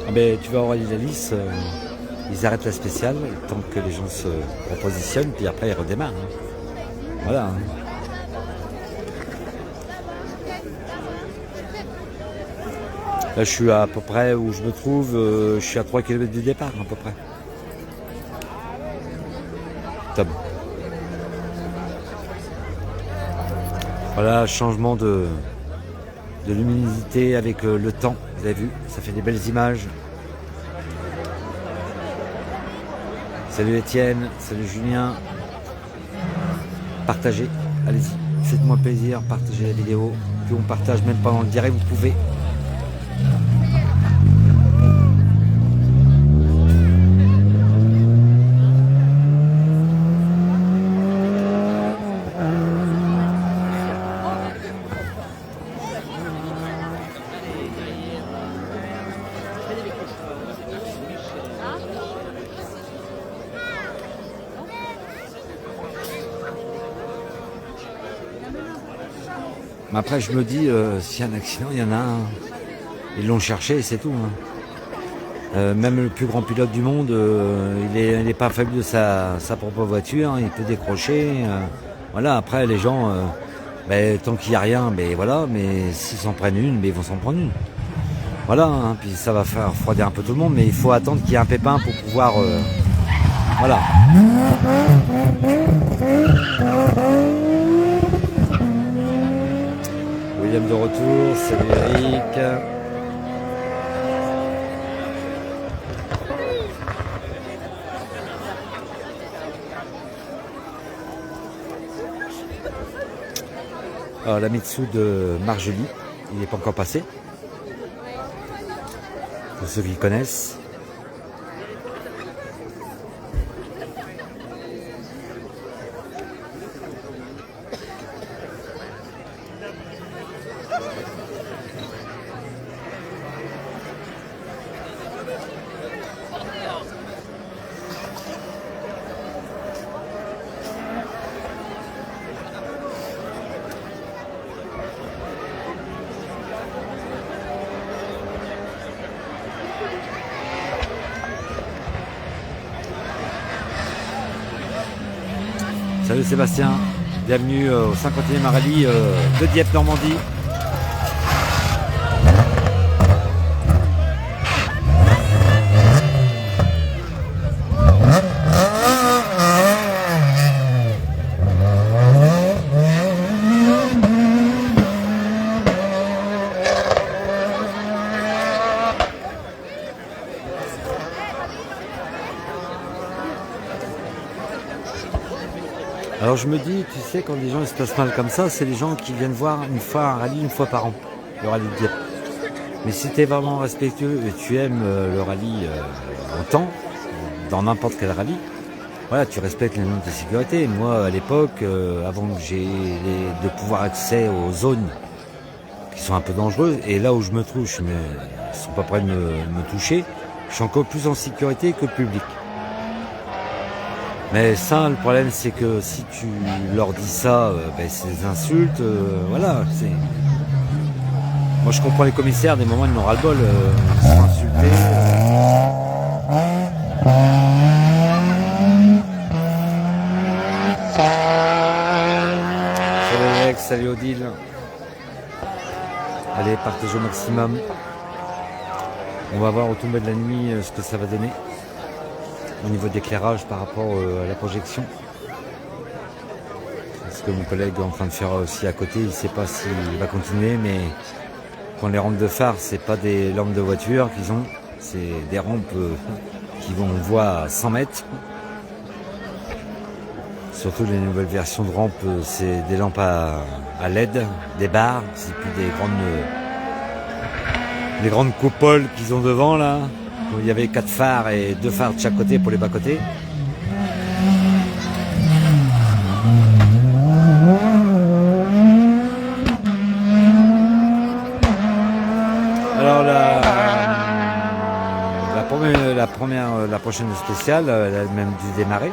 Ah ben, tu vas avoir la liste, ils arrêtent la spéciale tant que les gens se repositionnent, puis après ils redémarrent. Hein. Voilà. Hein. Là, je suis à peu près où je me trouve, je suis à 3 km du départ, à peu près. Top. Voilà, changement de luminosité avec le temps, vous avez vu, ça fait des belles images. Salut Étienne, salut Julien. Partagez, allez-y, faites-moi plaisir, partagez la vidéo. Puis on partage même pendant le direct, vous pouvez. Mais après, je me dis, s'il y a un accident, il y en a un. Ils l'ont cherché et c'est tout. Hein. Même le plus grand pilote du monde, il n'est pas faible de sa propre voiture, hein, il peut décrocher. Voilà, après, les gens, tant qu'il n'y a rien, voilà, mais s'ils s'en prennent une, ils vont s'en prendre une. Voilà, hein, puis ça va faire refroidir un peu tout le monde, mais il faut attendre qu'il y ait un pépin pour pouvoir... voilà. William de retour, salut Eric. Alors, la Mitsu de Marjolie, il n'est pas encore passé. Pour ceux qui connaissent. Salut Sébastien, bienvenue au 50e rallye de Dieppe Normandie. Alors je me dis, tu sais, quand les gens ils se passent mal comme ça, c'est les gens qui viennent voir une fois un rallye, une fois par an, le rallye de Dieppe. Mais si tu es vraiment respectueux et tu aimes le rallye autant, dans n'importe quel rallye, voilà, tu respectes les normes de sécurité. Moi, à l'époque, avant que j'ai de pouvoir accès aux zones qui sont un peu dangereuses, et là où je me trouve, ils ne sont pas prêts de me toucher, je suis encore plus en sécurité que le public. Mais ça, le problème, c'est que si tu leur dis ça, c'est des insultes, voilà. Moi, je comprends les commissaires, des moments, ils n'ont ras le bol, ils sont insultés. Salut Alex, salut Odile. Allez, partagez au maximum. On va voir au tomber de la nuit ce que ça va donner au niveau d'éclairage par rapport à la projection. Ce que mon collègue est en train de faire aussi à côté, il ne sait pas s'il va continuer, mais quand les rampes de phare, c'est pas des lampes de voiture qu'ils ont, c'est des rampes qui vont voit à 100 mètres. Surtout les nouvelles versions de rampes, c'est des lampes à LED, des barres, c'est plus des grandes coupoles qu'ils ont devant là. Il y avait 4 phares et 2 phares de chaque côté pour les bas-côtés. Alors la prochaine spéciale, elle a même dû démarrer.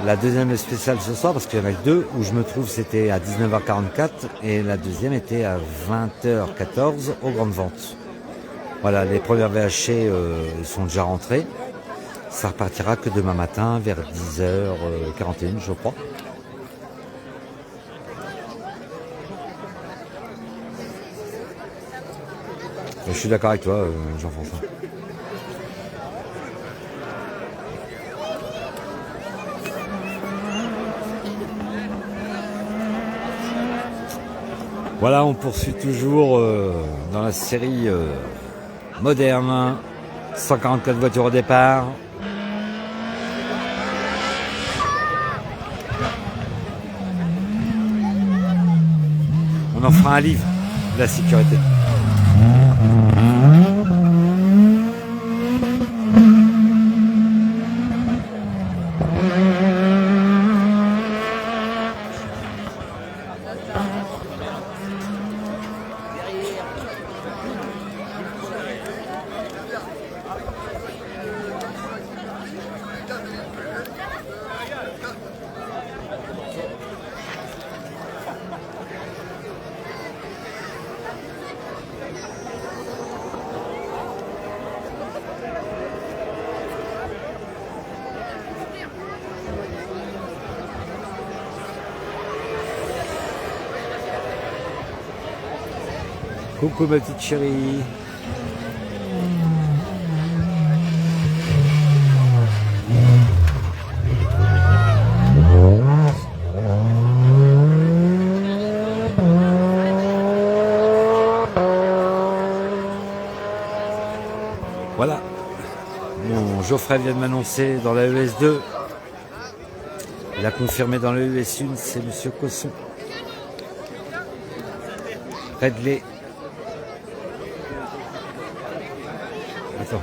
La deuxième spéciale ce soir, parce qu'il y en a que 2, où je me trouve, c'était à 19h44 et la deuxième était à 20h14 aux grandes ventes. Voilà, les premières VHC sont déjà rentrées. Ça repartira que demain matin vers 10h41, je crois. Je suis d'accord avec toi, Jean-François. Voilà, on poursuit toujours dans la série moderne, 144 voitures au départ. On en fera un livre de la sécurité. Coucou ma petite chérie. Voilà. Mon Geoffrey vient de m'annoncer dans la ES2. Il a confirmé dans la ES1, c'est Monsieur Cosson. Redley. Attends.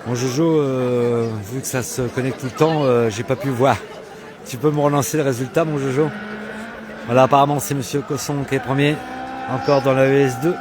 Bon Jojo, vu que ça se connecte tout le temps, j'ai pas pu voir. Tu peux me relancer le résultat, mon Jojo? Voilà, apparemment c'est Monsieur Cosson qui est premier, encore dans la ES2.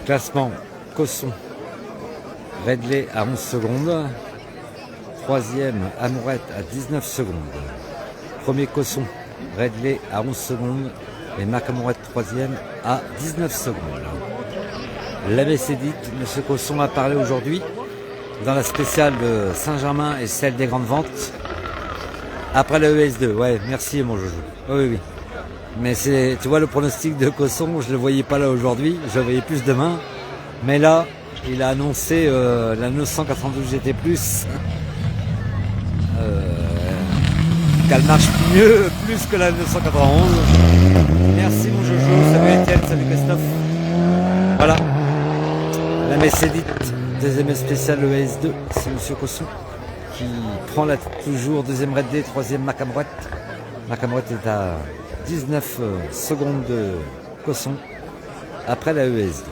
Classement, Cosson, Redley à 11 secondes. Troisième, Amourette à 19 secondes. Premier Cosson, Redley à 11 secondes. Et Marc Amourette troisième à 19 secondes. La messe est dite, M. Cosson a parlé aujourd'hui dans la spéciale de Saint-Germain et celle des grandes ventes. Après la ES2, ouais, merci mon joujou. Oui, oui. Mais c'est, tu vois, le pronostic de Cosson, je ne le voyais pas là aujourd'hui, je le voyais plus demain. Mais là, il a annoncé la 992 GT+, qu'elle marche mieux, plus que la 991. Merci mon joujou, salut Étienne, salut Christophe. Voilà, la messe est dite, deuxième spéciale ES2, c'est M. Cosson qui prend la tête toujours, deuxième Red D, troisième Marc Amourette. Marc Amourette est à 19 secondes de Cosson après la ES2.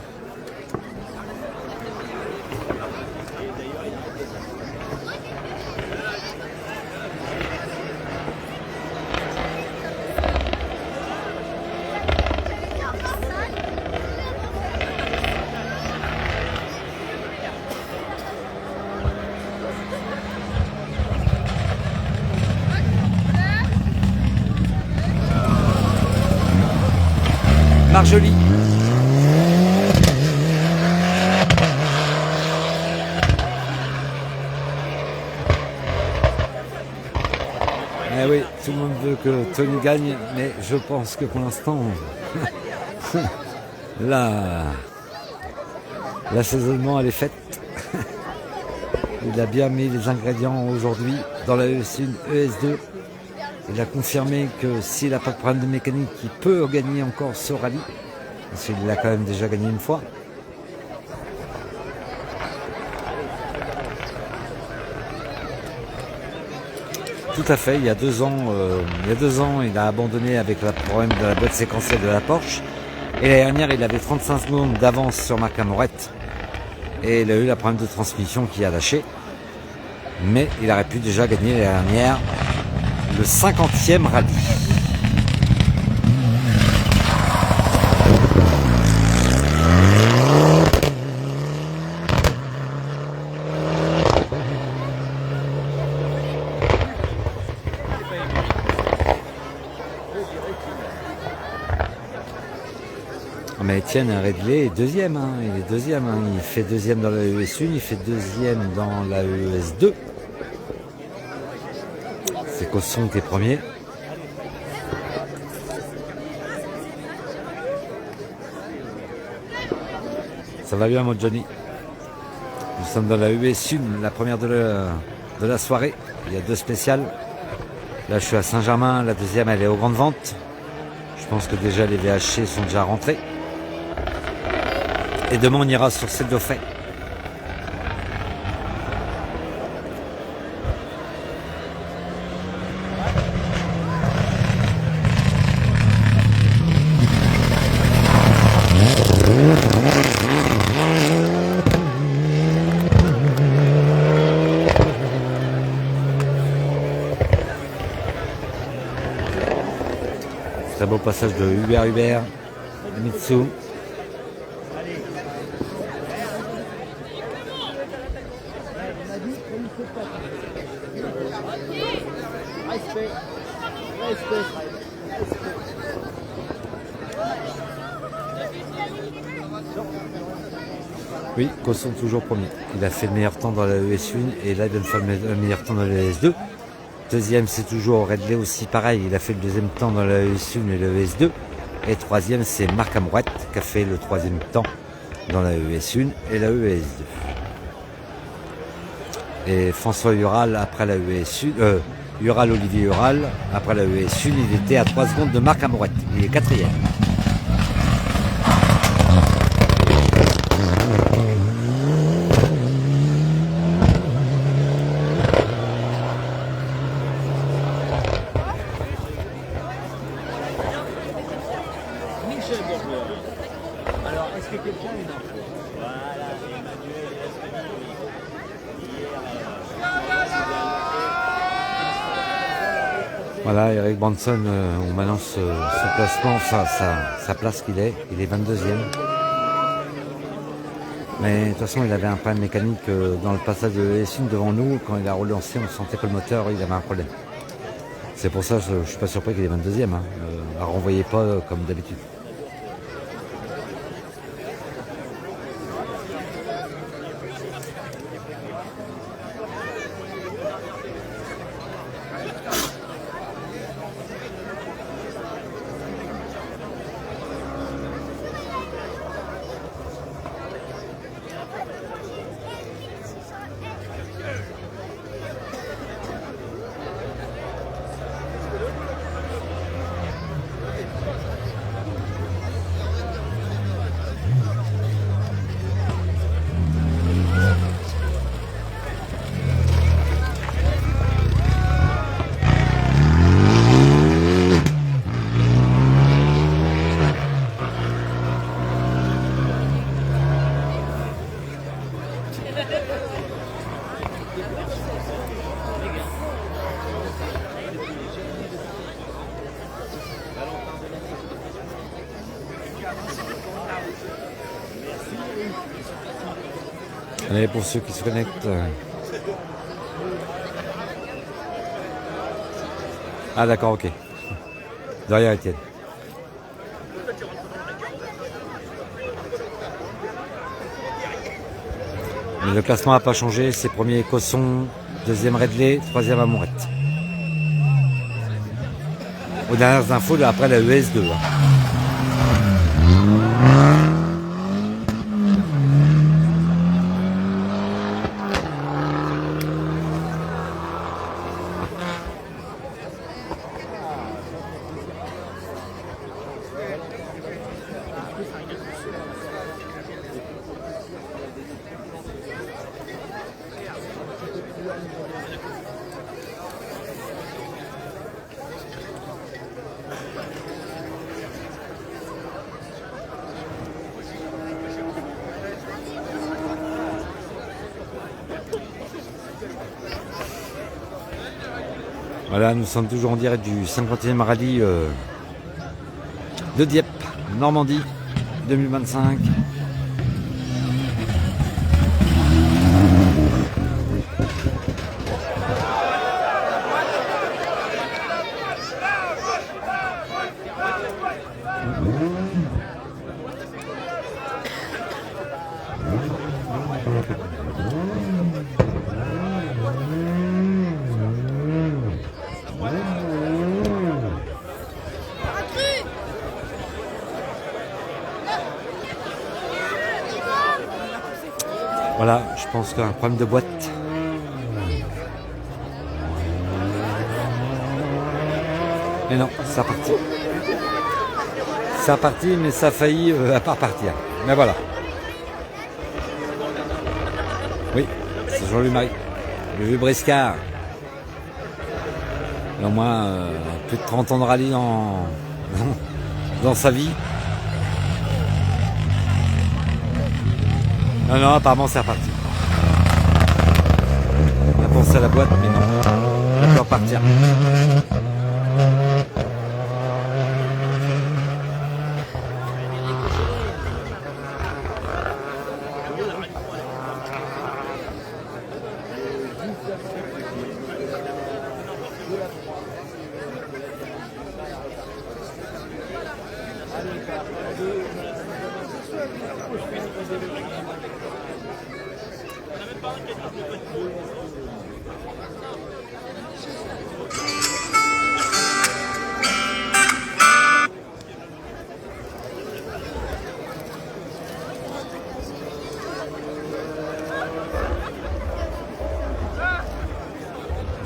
Marjolie. Eh oui, tout le monde veut que Tony gagne, mais je pense que pour l'instant, l'assaisonnement elle est faite. Il a bien mis les ingrédients aujourd'hui dans la ES1, ES2. Il a confirmé que s'il n'a pas de problème de mécanique, il peut gagner encore ce rallye. Parce qu'il l'a quand même déjà gagné une fois. Tout à fait, il y a 2 ans, il a abandonné avec le problème de la boîte séquentielle de la Porsche. Et l'année dernière, il avait 35 secondes d'avance sur Marc Amourette. Et il a eu le problème de transmission qui a lâché. Mais il aurait pu déjà gagner l'année dernière le 50e rallye. Mais Étienne Redley est deuxième, hein. Il est deuxième, hein. Il fait deuxième dans la ES1, il fait deuxième dans la ES2. C'est Cosson qui est premier. Ça va bien mon Johnny. Nous sommes dans la ES1, la première de la soirée. Il y a 2 spéciales. Là je suis à Saint-Germain, la deuxième elle est aux grandes ventes. Je pense que déjà les VHC sont déjà rentrés. Et demain on ira sur celle d'Aufay. Très beau passage de Hubert, Mitsu. Oui, Cosson toujours premier. Il a fait le meilleur temps dans la ES1 et là il vient de faire le meilleur temps dans la ES2. Deuxième c'est toujours Redley aussi pareil, il a fait le deuxième temps dans la ES1 et la ES2. Et troisième c'est Marc Amourette qui a fait le troisième temps dans la ES1 et la ES2. Et François Ural après la ES1, Olivier Ural après la ES1, il était à 3 secondes de Marc Amourette. Il est quatrième. Alors, est-ce que quelqu'un a une info? Voilà, Emmanuel et Esprit, hier. Voilà, Eric Branson, on m'annonce son placement, sa place qu'il est. Il est 22e. Mais de toute façon, il avait un problème mécanique dans le passage de S1 devant nous. Quand il a relancé, on sentait que le moteur, il avait un problème. C'est pour ça que je ne suis pas surpris qu'il est 22e. Hein. Ne la renvoyez pas comme d'habitude. Allez, pour ceux qui se connectent. Ah d'accord, ok. Derrière Étienne. Mais le classement n'a pas changé. C'est premier Cosson, deuxième Redley, troisième Amourette. Aux dernières infos, après la ES2. Voilà, nous sommes toujours en direct du 50e rallye de Dieppe, Normandie 2025. Voilà, je pense qu'il y a un problème de boîte. Mais non, ça a parti. Ça a parti, mais ça a failli à pas partir. Mais voilà. Oui, c'est Jean-Louis Marie. Le vieux briscard. Il a au moins plus de 30 ans de rallye dans sa vie. Non, non, apparemment c'est reparti. On a pensé à la boîte, mais non. On peut repartir.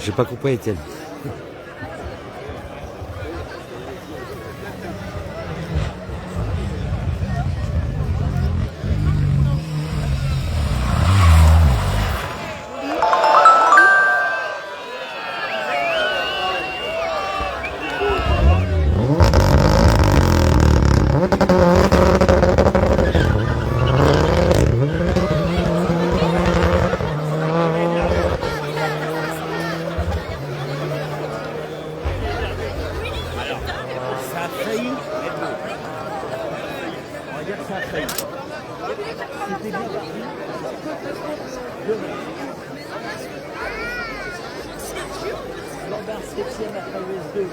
J'ai pas compris, Étienne. Lambert 7e après US2.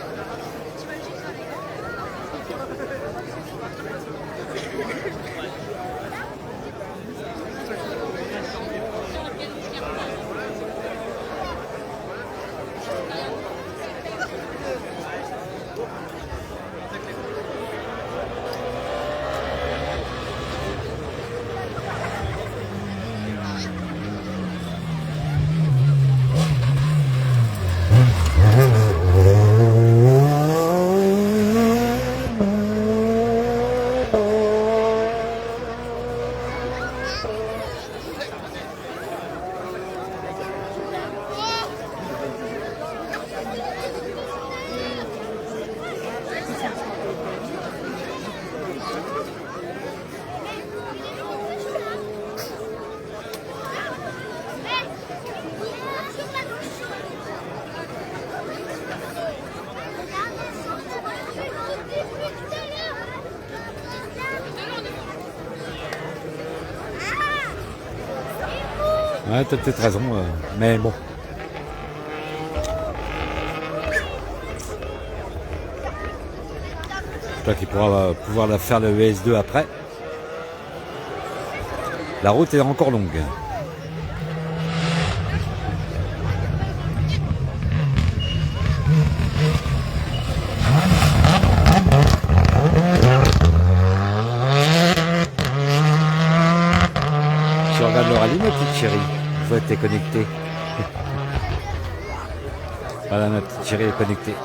Ouais, t'as peut-être raison, mais bon. J'espère qu'il pourra pouvoir la faire le ES2 après. La route est encore longue. Tu regardes le rallye, ma petite chérie. Je vois que t'es connectée. Voilà, ma petite chérie est connectée.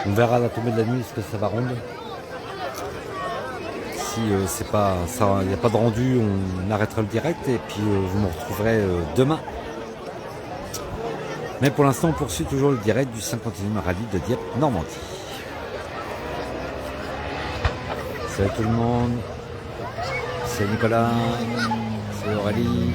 On verra à la tombée de la nuit ce que ça va rendre. Si c'est pas ça, il n'y a pas de rendu, on arrêtera le direct et puis vous me retrouverez demain. Mais pour l'instant, on poursuit toujours le direct du 51e rallye de Dieppe Normandie. Salut tout le monde. C'est Nicolas. C'est Aurélie.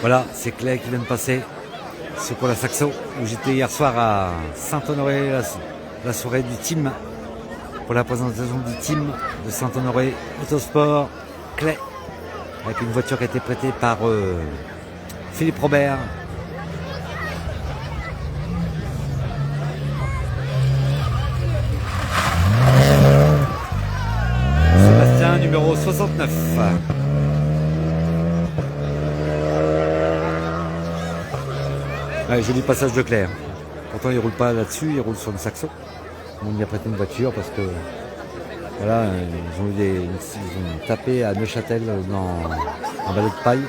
Voilà, c'est Clay qui vient de passer. Secours la Saxo, où j'étais hier soir à Saint-Honoré, la soirée du team, pour la présentation du team de Saint-Honoré Autosport Clay, avec une voiture qui a été prêtée par Philippe Robert. Sébastien, numéro 69. Ouais, joli passage de Claire. Pourtant il roule pas là-dessus, il roule sur une Saxo. On lui a prêté une voiture parce que voilà, ils ont tapé à Neuchâtel dans un balai de paille.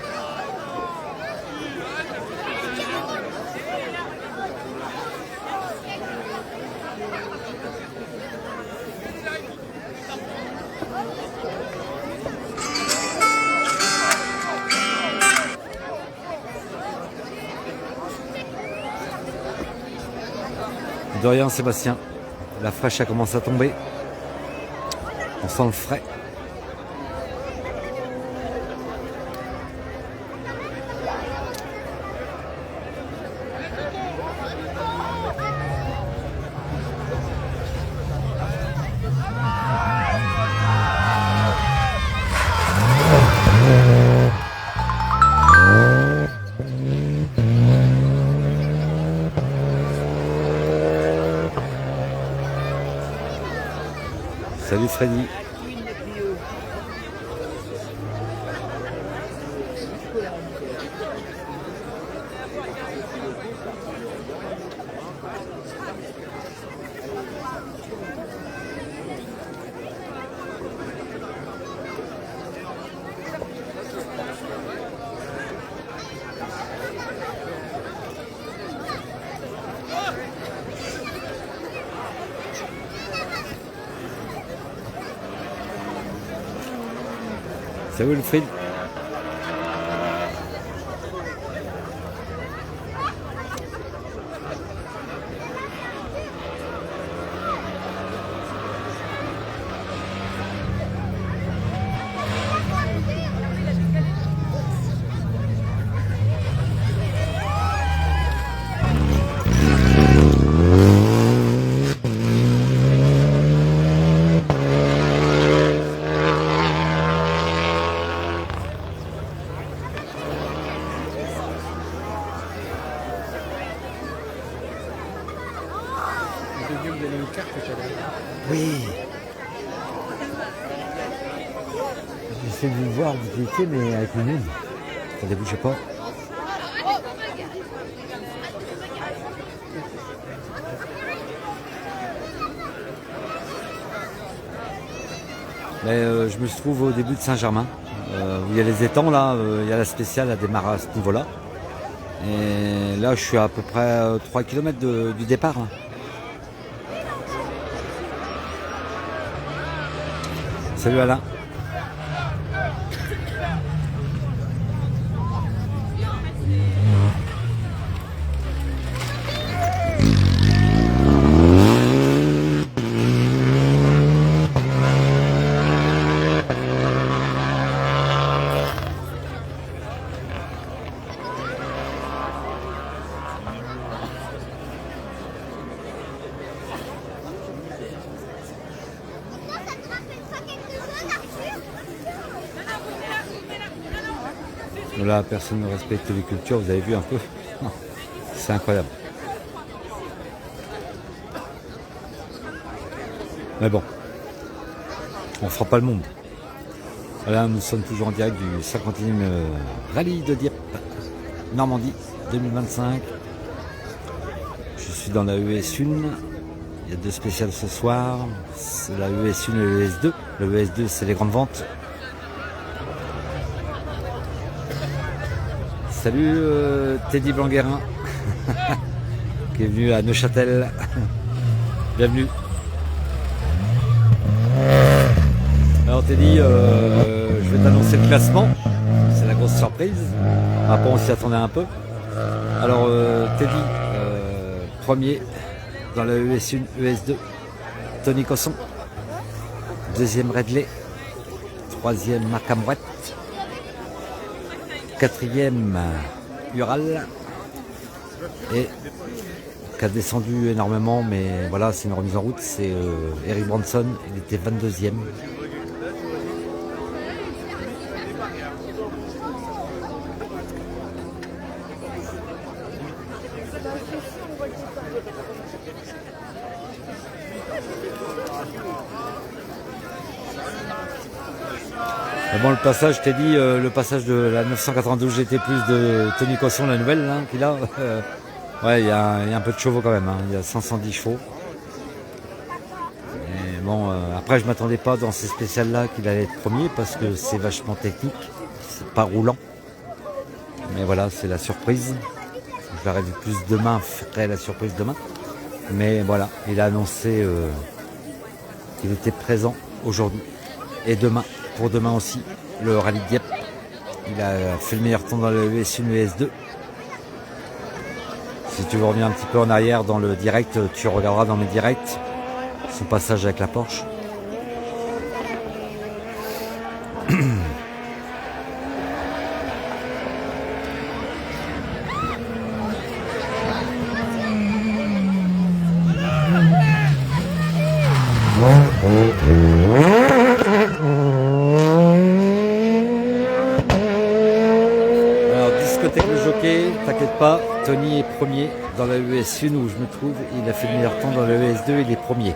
De rien Sébastien, la fraîche a commencé à tomber, on sent le frais. Salut Freddy. Salut Wilfried. Oui. J'essaie de vous voir l'utilité, mais avec le monde, ça ne débouchait pas. Mais je me trouve au début de Saint-Germain, où il y a les étangs, là, il y a la spéciale à démarrer à ce niveau-là. Et là, je suis à peu près 3 km du départ. Hein. Salut Alain. Là, personne ne respecte les cultures, vous avez vu un peu. C'est incroyable. Mais bon, on fera pas le monde. Là, nous sommes toujours en direct du 50e rallye de Dieppe, Normandie 2025. Je suis dans la ES1. Il y a deux spéciales ce soir. C'est la ES1 et le ES2. Le ES2, c'est les grandes ventes. Salut Teddy Blanguerin qui est venu à Neuchâtel. Bienvenue. Alors Teddy, je vais t'annoncer le classement. C'est la grosse surprise. Après on s'y attendait un peu. Alors Teddy, premier dans la ES1, ES2. Tony Cosson. Deuxième Redley. Troisième Marc Amouette. Quatrième Ural. Et qui a descendu énormément, mais voilà, c'est une remise en route, c'est Eric Branson, il était 22e. Mais bon, le passage, je t'ai dit, le passage de la 992 GT+, de Tony Cosson, la nouvelle, hein, qu'il a, ouais, il y a un peu de chevaux quand même, hein, il y a 510 chevaux. Et bon, après, je m'attendais pas dans ces spéciales-là qu'il allait être premier, parce que c'est vachement technique, c'est pas roulant. Mais voilà, c'est la surprise. Je l'aurais vu plus demain, ferait la surprise demain. Mais voilà, il a annoncé qu'il était présent aujourd'hui et demain. Pour demain aussi, le rallye de Dieppe. Il a fait le meilleur temps dans le ES1, le ES2. Si tu veux revenir un petit peu en arrière dans le direct, tu regarderas dans mes directs son passage avec la Porsche. T'inquiète pas, Tony est premier dans la ES1 où je me trouve, il a fait le meilleur temps dans la ES2, il est premier.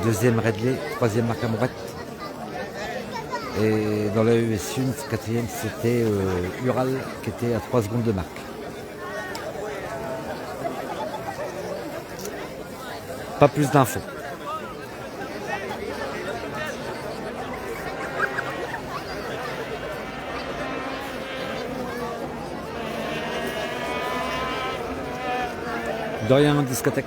Deuxième Redley, troisième Marc Amouette. Et dans la ES1, quatrième c'était Ural qui était à 3 secondes de Marc. Pas plus d'infos. De rien en discothèque.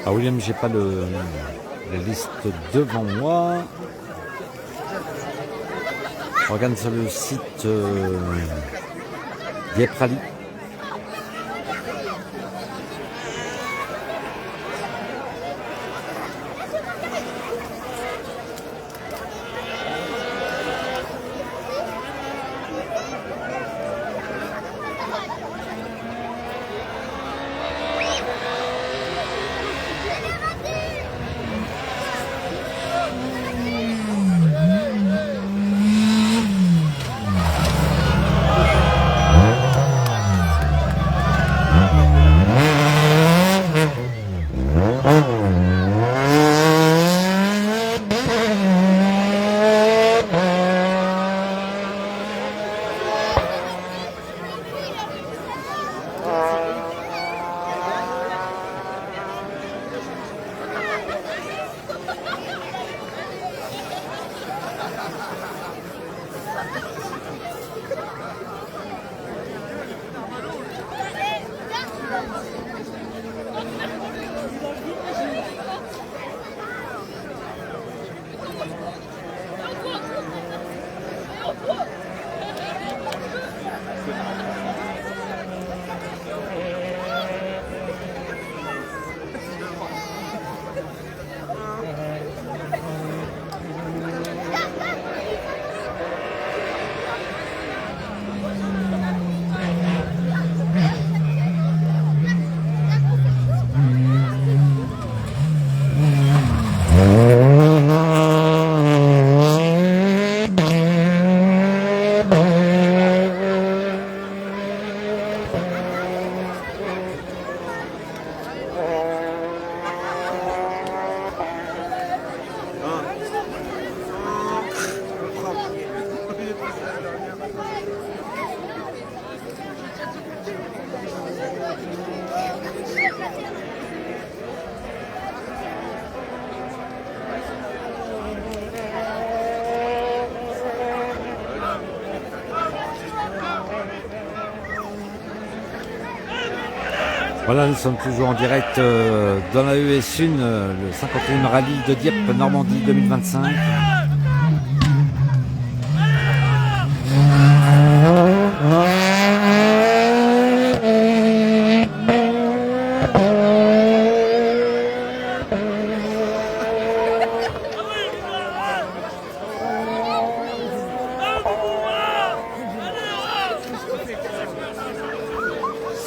Ah William, j'ai pas le les listes devant moi. Je regarde sur le site Dieppe Rally. Voilà, nous sommes toujours en direct dans la ES1, le 51e rallye de Dieppe Normandie 2025.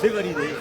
C'est validé.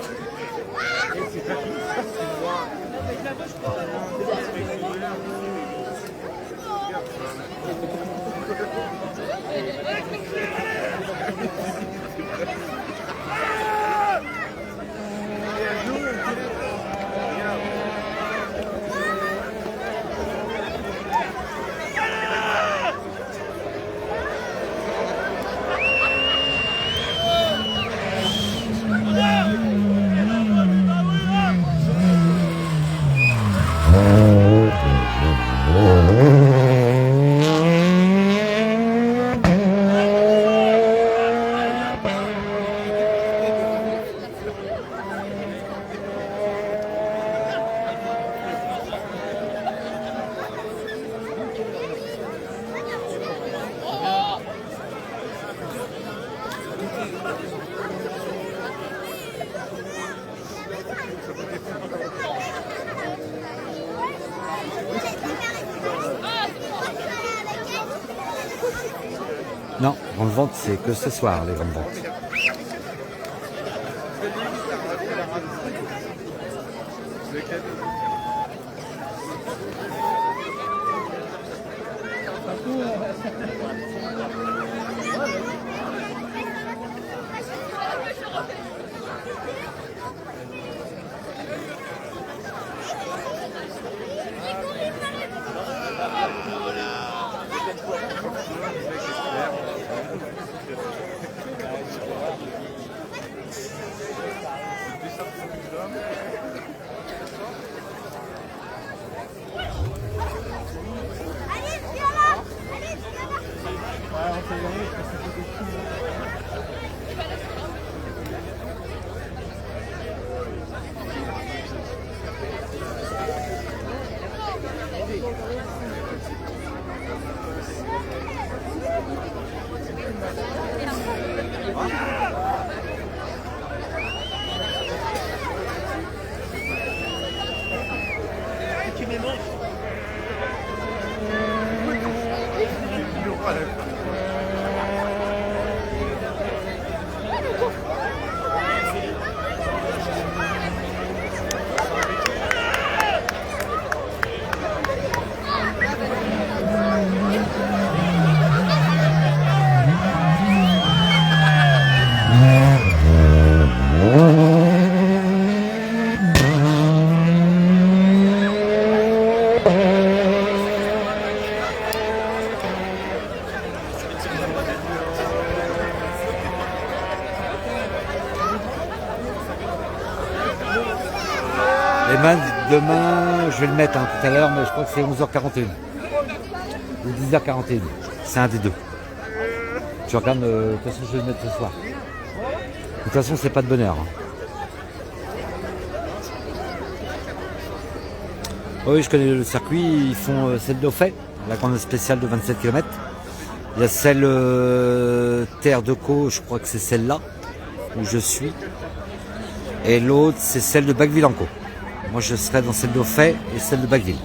Non, grande vente, c'est que ce soir, les grandes ventes. Les mains demain, je vais le mettre tout à l'heure, mais je crois que c'est 11h41 ou 10h41. C'est un des deux. Tu regardes, de toute façon je vais le mettre ce soir. De toute façon c'est pas de bonne heure. Oui, je connais le circuit, ils font celle d'Auffay, la grande spéciale de 27 km. Il y a celle Terre de Caux, je crois que c'est celle-là où je suis. Et l'autre c'est celle de Bacqueville-en-Caux. Moi je serai dans celle d'Auffay et celle de Bacqueville.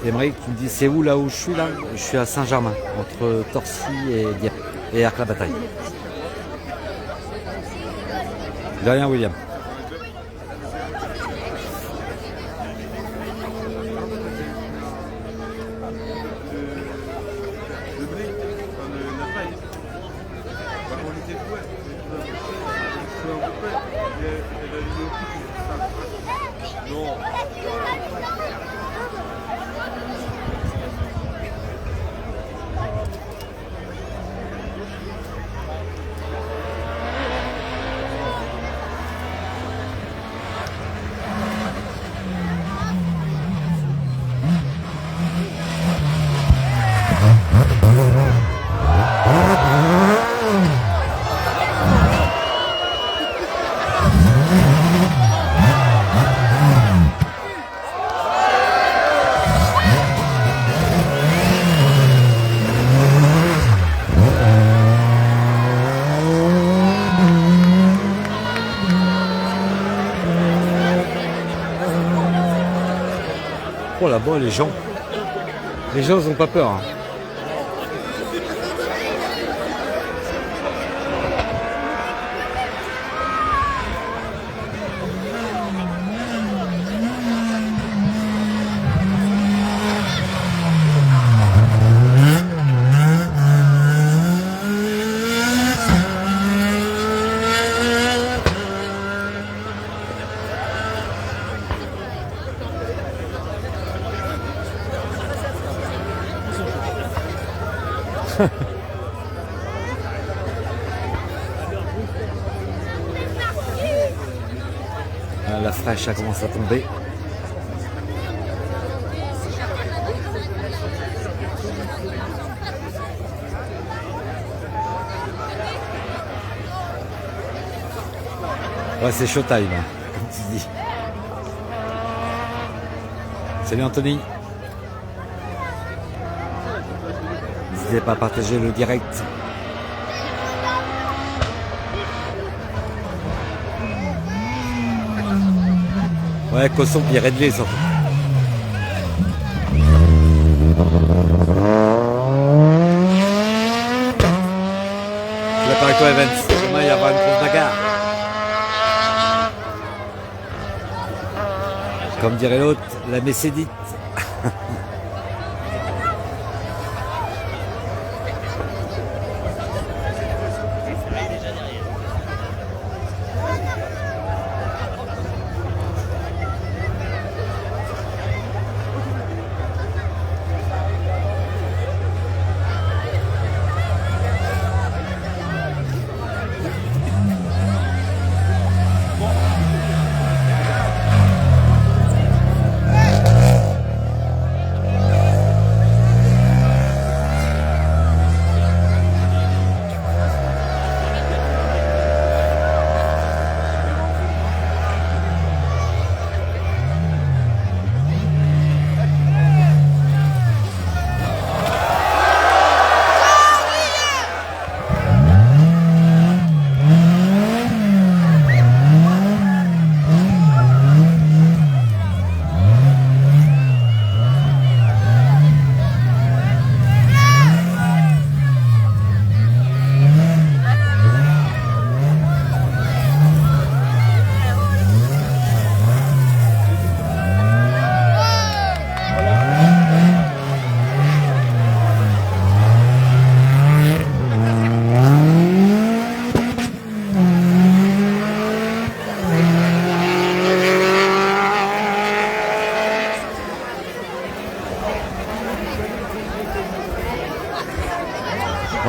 Émeric, tu me dis c'est où là où je suis là? Je suis à Saint-Germain, entre Torcy et Dieppe, et Arc-la-Bataille. De rien William. Oh là-bas, les gens n'ont pas peur. Hein. La fraîche a commencé à tomber. Ouais, c'est showtime, hein, comme tu dis. Salut Anthony. N'hésitez pas à partager le direct. Ouais, Cosson puis Redley surtout. Je suis d'accord avec toi Evans, demain il y aura une grosse bagarre. Comme dirait l'autre, la Messédite.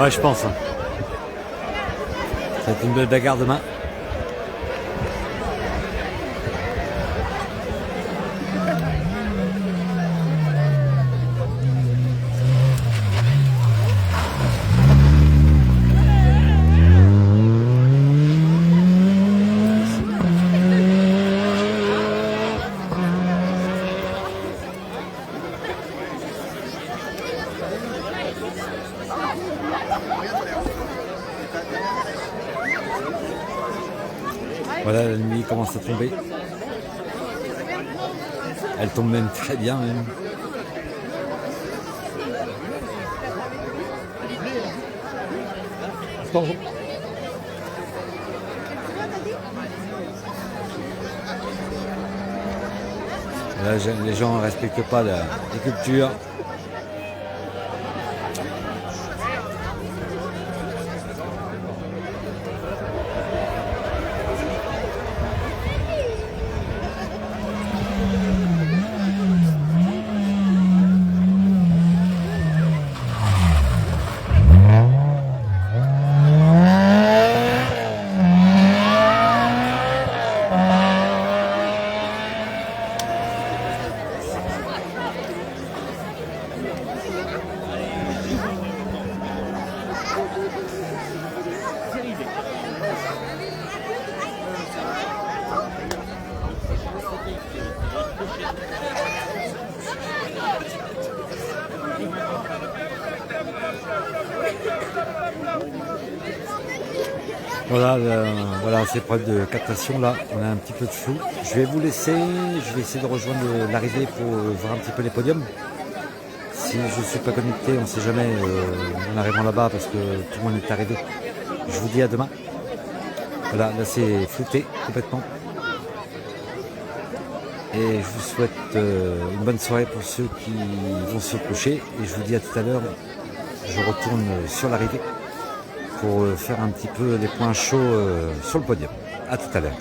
Ouais, je pense. Ça va être une belle bagarre demain. Voilà, la nuit commence à tomber. Elle tombe même très bien même. Là, les gens ne respectent pas les cultures. Voilà ces preuves de captation là, on a un petit peu de flou. Je vais vous laisser, je vais essayer de rejoindre l'arrivée pour voir un petit peu les podiums. Si je ne suis pas connecté, on ne sait jamais en arrivant là-bas parce que tout le monde est arrivé. Je vous dis à demain. Voilà, là c'est flouté complètement. Et je vous souhaite une bonne soirée pour ceux qui vont se coucher. Et je vous dis à tout à l'heure, je retourne sur l'arrivée pour faire un petit peu les points chauds sur le podium. À tout à l'heure.